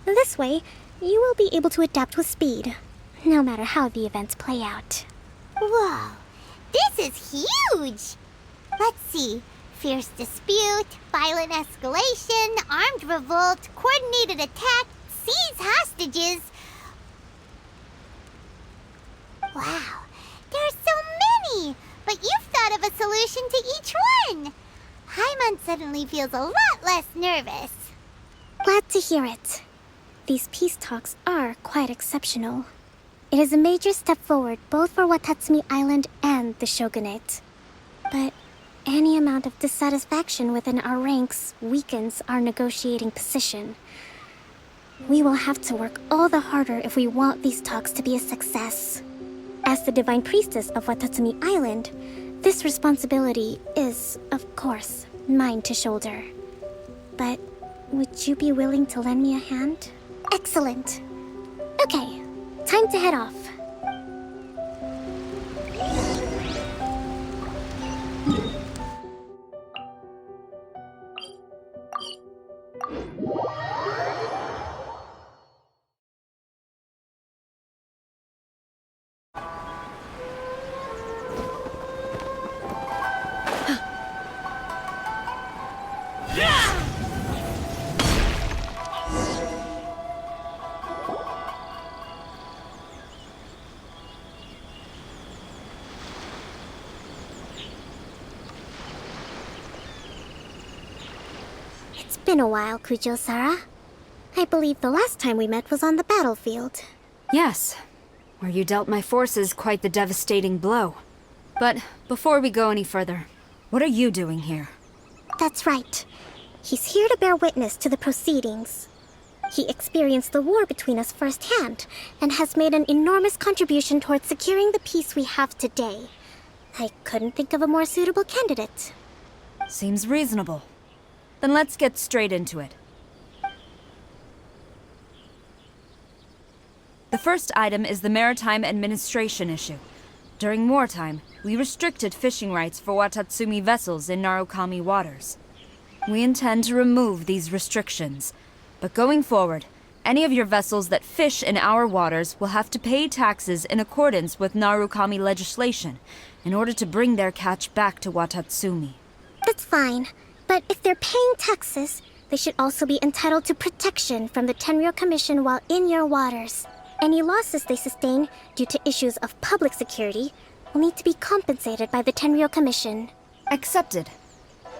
[SPEAKER 10] This way, you will be able to adapt with speed, no matter how the events play out.
[SPEAKER 1] Whoa, this is huge! Let's see. Fierce dispute, violent escalation, armed revolt, coordinated attack, seize hostages. Wow, there are so many! But you've thought of a solution to each one! Paimon suddenly feels a lot less nervous.
[SPEAKER 10] Glad to hear it. These peace talks are quite exceptional. It is a major step forward both for Watatsumi Island and the Shogunate. But any amount of dissatisfaction within our ranks weakens our negotiating position. We will have to work all the harder if we want these talks to be a success. As the Divine Priestess of Watatsumi Island, this responsibility is, of course, mine to shoulder. But would you be willing to lend me a hand? Excellent. Okay, time to head off. It's been a while, Kujo-Sara. I believe the last time we met was on the battlefield.
[SPEAKER 17] Yes, where you dealt my forces quite the devastating blow. But before we go any further, what are you doing here?
[SPEAKER 10] That's right. He's here to bear witness to the proceedings. He experienced the war between us firsthand, and has made an enormous contribution towards securing the peace we have today. I couldn't think of a more suitable candidate.
[SPEAKER 17] Seems reasonable. Then let's get straight into it. The first item is the Maritime Administration issue. During wartime, we restricted fishing rights for Watatsumi vessels in Narukami waters. We intend to remove these restrictions, but going forward, any of your vessels that fish in our waters will have to pay taxes in accordance with Narukami legislation in order to bring their catch back to Watatsumi.
[SPEAKER 10] That's fine, but if they're paying taxes, they should also be entitled to protection from the Tenryou Commission while in your waters. Any losses they sustain due to issues of public security will need to be compensated by the Tenryou Commission.
[SPEAKER 17] Accepted.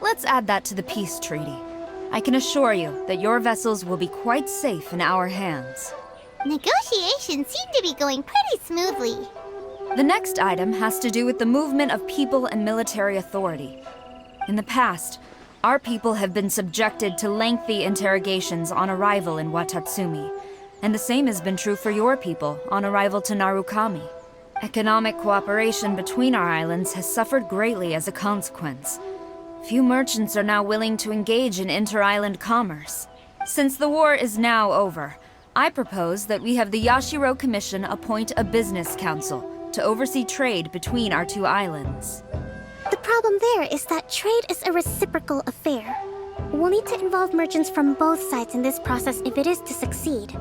[SPEAKER 17] Let's add that to the peace treaty. I can assure you that your vessels will be quite safe in our hands.
[SPEAKER 1] Negotiations seem to be going pretty smoothly.
[SPEAKER 17] The next item has to do with the movement of people and military authority. In the past, our people have been subjected to lengthy interrogations on arrival in Watatsumi, and the same has been true for your people on arrival to Narukami. Economic cooperation between our islands has suffered greatly as a consequence. Few merchants are now willing to engage in inter-island commerce. Since the war is now over, I propose that we have the Yashiro Commission appoint a business council to oversee trade between our two islands.
[SPEAKER 10] The problem there is that trade is a reciprocal affair. We'll need to involve merchants from both sides in this process if it is to succeed.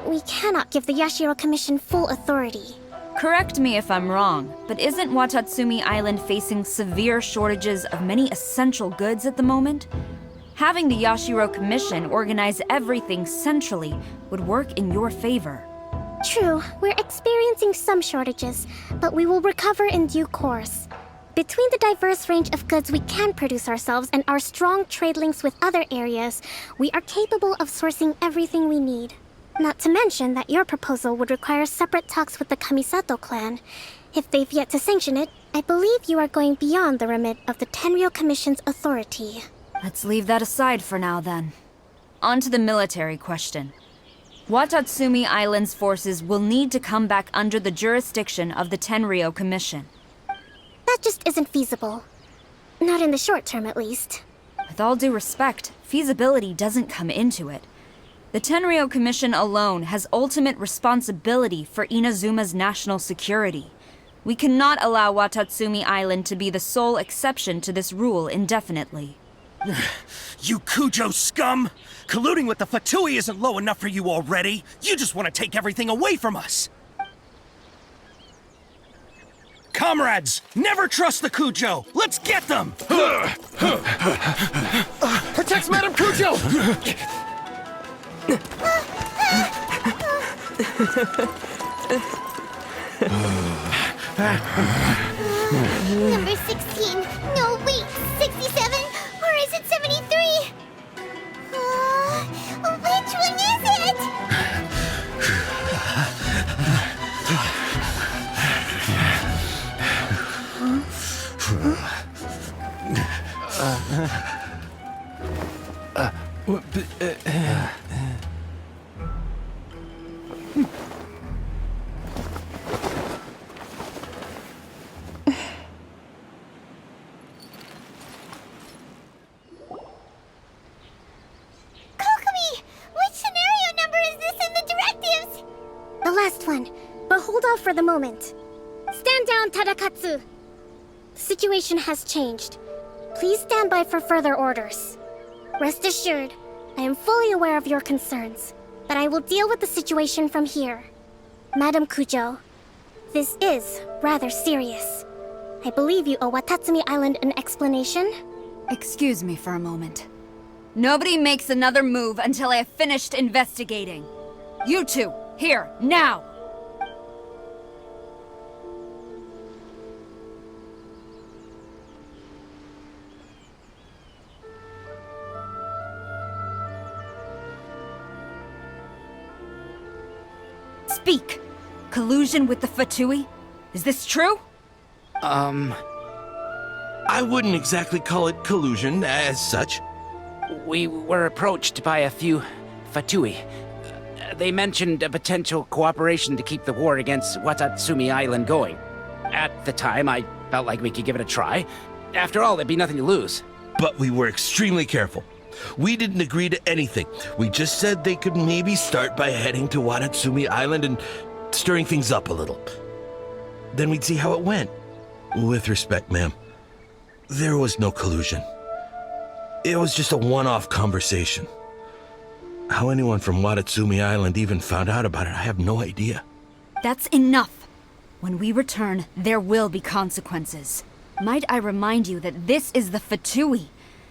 [SPEAKER 10] We cannot give the Yashiro Commission full authority.
[SPEAKER 17] Correct me if I'm wrong, but isn't Watatsumi Island facing severe shortages of many essential goods at the moment? Having the Yashiro Commission organize everything centrally would work in your favor.
[SPEAKER 10] True, we're experiencing some shortages, but we will recover in due course. Between the diverse range of goods we can produce ourselves and our strong trade links with other areas, we are capable of sourcing everything we need. Not to mention that your proposal would require separate talks with the Kamisato clan. If they've yet to sanction it, I believe you are going beyond the remit of the Tenryou Commission's authority.
[SPEAKER 17] Let's leave that aside for now, then. On to the military question. Watatsumi Island's forces will need to come back under the jurisdiction of the Tenryou Commission.
[SPEAKER 10] That just isn't feasible. Not in the short term, at least.
[SPEAKER 17] With all due respect, feasibility doesn't come into it. The Tenryou Commission alone has ultimate responsibility for Inazuma's national security. We cannot allow Watatsumi Island to be the sole exception to this rule indefinitely.
[SPEAKER 18] You Kujo scum! Colluding with the Fatui isn't low enough for you already! You just want to take everything away from us! Comrades, never trust the Kujo! Let's get them!
[SPEAKER 4] Protect Madame Kujo!
[SPEAKER 1] Number 16. No, wait. 67? Or is it 73? Which one is it? Kokomi! Which scenario number is this in the directives?
[SPEAKER 10] The last one, but hold off for the moment. Stand down, Tadakatsu! The situation has changed. Please stand by for further orders. Rest assured, I am fully aware of your concerns, but I will deal with the situation from here. Madam Kujo, this is rather serious. I believe you owe Watatsumi Island an explanation?
[SPEAKER 17] Excuse me for a moment. Nobody makes another move until I have finished investigating. You two, here, now! Speak! Collusion with the Fatui? Is this true?
[SPEAKER 8] I wouldn't exactly call it collusion as such.
[SPEAKER 19] We were approached by a few Fatui. They mentioned a potential cooperation to keep the war against Watatsumi Island going. At the time, I felt like we could give it a try. After all, there'd be nothing to lose.
[SPEAKER 8] But we were extremely careful. We didn't agree to anything. We just said they could maybe start by heading to Watatsumi Island and stirring things up a little. Then we'd see how it went. With respect, ma'am, there was no collusion. It was just a one-off conversation. How anyone from Watatsumi Island even found out about it, I have no idea.
[SPEAKER 17] That's enough. When we return, there will be consequences. Might I remind you that this is the Fatui?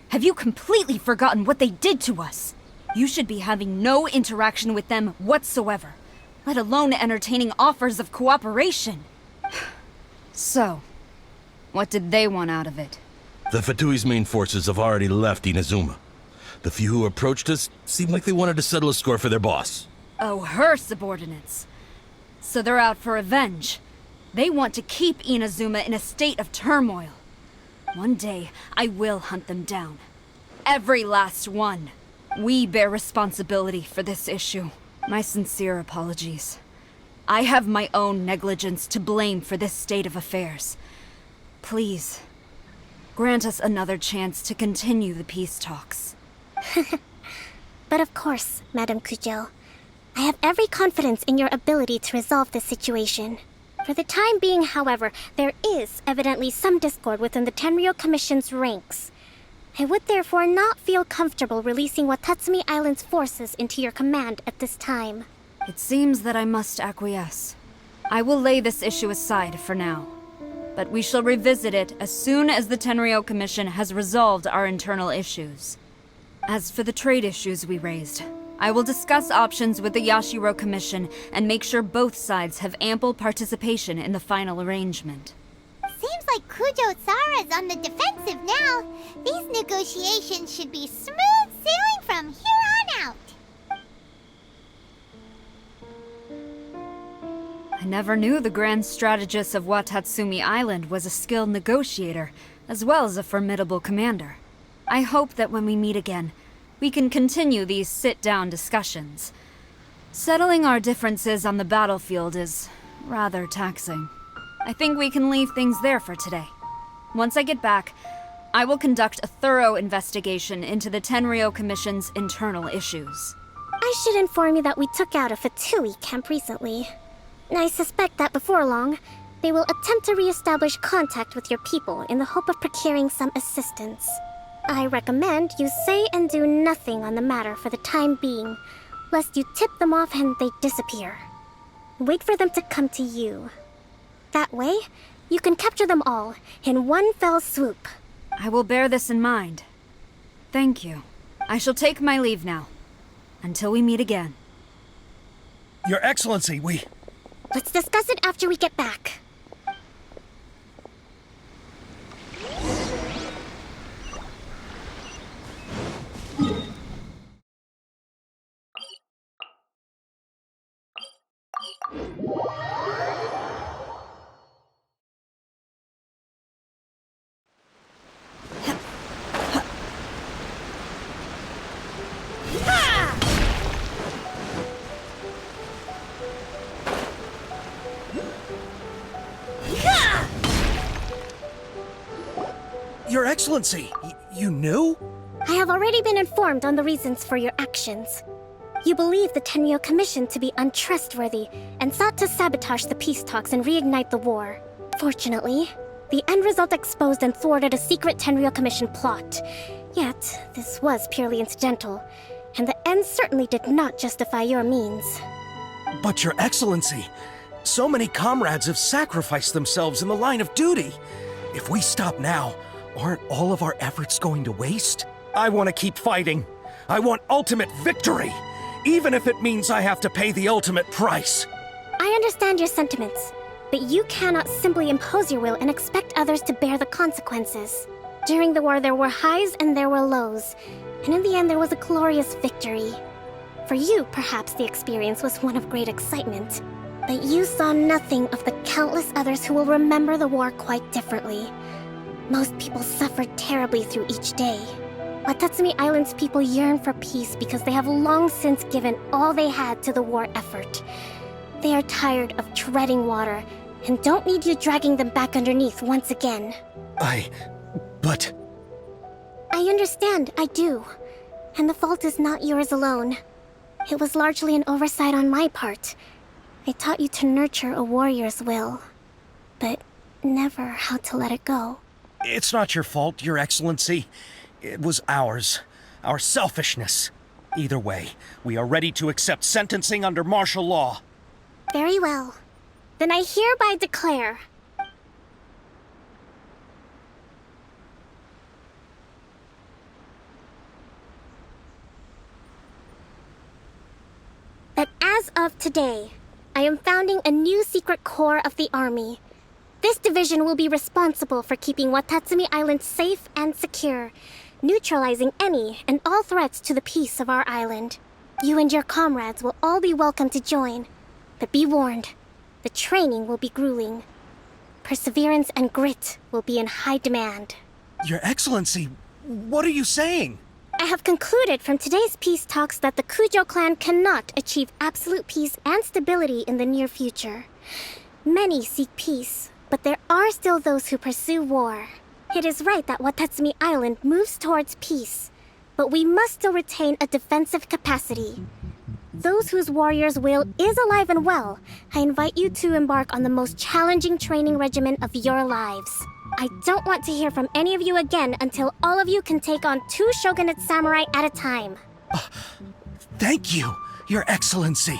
[SPEAKER 17] Have you completely forgotten what they did to us? You should be having no interaction with them whatsoever, let alone entertaining offers of cooperation. So, what did they want out of it?
[SPEAKER 8] The Fatui's main forces have already left Inazuma. The few who approached us seemed like they wanted to settle a score for their boss.
[SPEAKER 17] Oh, her subordinates. So they're out for revenge. They want to keep Inazuma in a state of turmoil. One day, I will hunt them down. Every last one. We bear responsibility for this issue. My sincere apologies. I have my own negligence to blame for this state of affairs. Please, grant us another chance to continue the peace talks.
[SPEAKER 10] But of course, Madame Kujo. I have every confidence in your ability to resolve this situation. For the time being, however, there is evidently some discord within the Tenryou Commission's ranks. I would therefore not feel comfortable releasing Watatsumi Island's forces into your command at this time.
[SPEAKER 17] It seems that I must acquiesce. I will lay this issue aside for now. But we shall revisit it as soon as the Tenryou Commission has resolved our internal issues. As for the trade issues we raised, I will discuss options with the Yashiro Commission and make sure both sides have ample participation in the final arrangement.
[SPEAKER 1] Seems like Kujo-sara's on the defensive now. These negotiations should be smooth sailing from here on out.
[SPEAKER 17] I never knew the grand strategist of Watatsumi Island was a skilled negotiator, as well as a formidable commander. I hope that when we meet again, we can continue these sit-down discussions. Settling our differences on the battlefield is rather taxing. I think we can leave things there for today. Once I get back, I will conduct a thorough investigation into the Tenryou Commission's internal issues.
[SPEAKER 10] I should inform you that we took out a Fatui camp recently. I suspect that before long, they will attempt to re-establish contact with your people in the hope of procuring some assistance. I recommend you say and do nothing on the matter for the time being, lest you tip them off and they disappear. Wait for them to come to you. That way, you can capture them all in one fell swoop.
[SPEAKER 17] I will bear this in mind. Thank you. I shall take my leave now. Until we meet again.
[SPEAKER 18] Your Excellency,
[SPEAKER 10] Let's discuss it after we get back.
[SPEAKER 18] Your Excellency, you knew?
[SPEAKER 10] I have already been informed on the reasons for your actions. You believe the Tenryou Commission to be untrustworthy and sought to sabotage the peace talks and reignite the war. Fortunately, the end result exposed and thwarted a secret Tenryou Commission plot. Yet, this was purely incidental, and the end certainly did not justify your means.
[SPEAKER 18] But Your Excellency, so many comrades have sacrificed themselves in the line of duty. If we stop now, aren't all of our efforts going to waste? I want to keep fighting. I want ultimate victory, even if it means I have to pay the ultimate price.
[SPEAKER 10] I understand your sentiments, but you cannot simply impose your will and expect others to bear the consequences. During the war, there were highs and there were lows, and in the end, there was a glorious victory. For you, perhaps the experience was one of great excitement. But you saw nothing of the countless others who will remember the war quite differently. Most people suffered terribly through each day. Watatsumi Island's people yearn for peace because they have long since given all they had to the war effort. They are tired of treading water and don't need you dragging them back underneath once again.
[SPEAKER 18] But...
[SPEAKER 10] I understand, I do. And the fault is not yours alone. It was largely an oversight on my part. I taught you to nurture a warrior's will, but never how to let it go.
[SPEAKER 18] It's not your fault, Your Excellency. It was ours. Our selfishness. Either way, we are ready to accept sentencing under martial law.
[SPEAKER 10] Very well. Then I hereby declare... that as of today, I am founding a new secret corps of the army. This division will be responsible for keeping Watatsumi Island safe and secure, neutralizing any and all threats to the peace of our island. You and your comrades will all be welcome to join, but be warned, the training will be grueling. Perseverance and grit will be in high demand.
[SPEAKER 18] Your Excellency, what are you saying?
[SPEAKER 10] I have concluded from today's peace talks that the Kujo clan cannot achieve absolute peace and stability in the near future. Many seek peace, but there are still those who pursue war. It is right that Watatsumi Island moves towards peace, but we must still retain a defensive capacity. Those whose warrior's will is alive and well, I invite you to embark on the most challenging training regimen of your lives. I don't want to hear from any of you again until all of you can take on 2 shogunate samurai at a time.
[SPEAKER 18] Thank you, Your Excellency.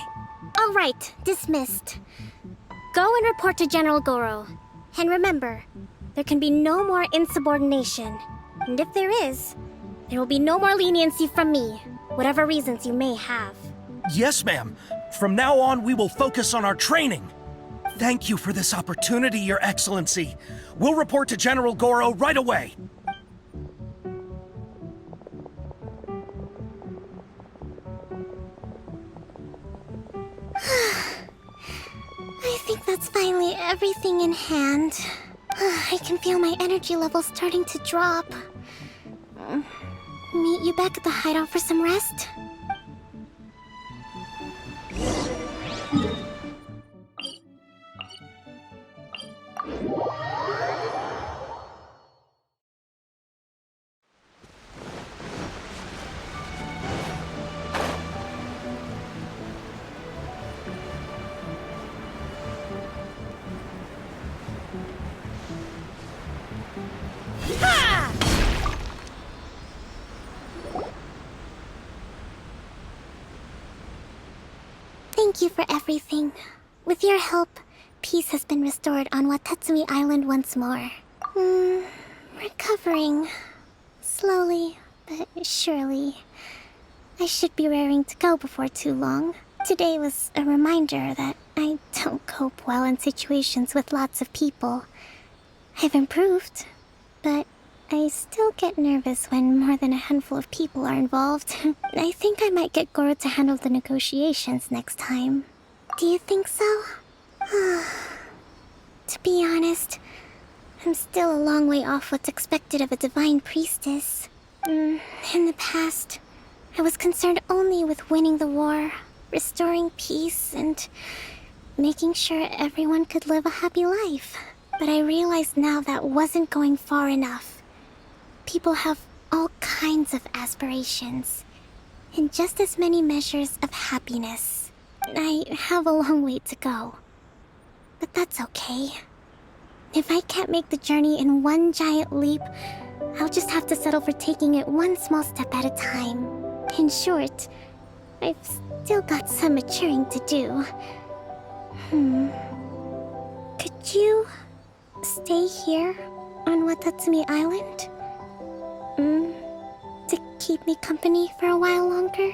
[SPEAKER 10] All right, dismissed. Go and report to General Goro. And remember, there can be no more insubordination. And if there is, there will be no more leniency from me, whatever reasons you may have.
[SPEAKER 18] Yes, ma'am. From now on, we will focus on our training. Thank you for this opportunity, Your Excellency. We'll report to General Goro right away.
[SPEAKER 10] I think that's finally everything in hand. I can feel my energy levels starting to drop. Meet you back at the hideout for some rest? Thank you for everything. With your help, peace has been restored on Watatsumi Island once more. Recovering. Slowly, but surely. I should be raring to go before too long. Today was a reminder that I don't cope well in situations with lots of people. I've improved, but I still get nervous when more than a handful of people are involved. I think I might get Goro to handle the negotiations next time. Do you think so? To be honest, I'm still a long way off what's expected of a divine priestess. In the past, I was concerned only with winning the war, restoring peace, and making sure everyone could live a happy life. But I realized now that wasn't going far enough. People have all kinds of aspirations, and just as many measures of happiness. I have a long way to go, but that's okay. If I can't make the journey in one giant leap, I'll just have to settle for taking it one small step at a time. In short, I've still got some maturing to do. Could you stay here on Watatsumi Island? To keep me company for a while longer?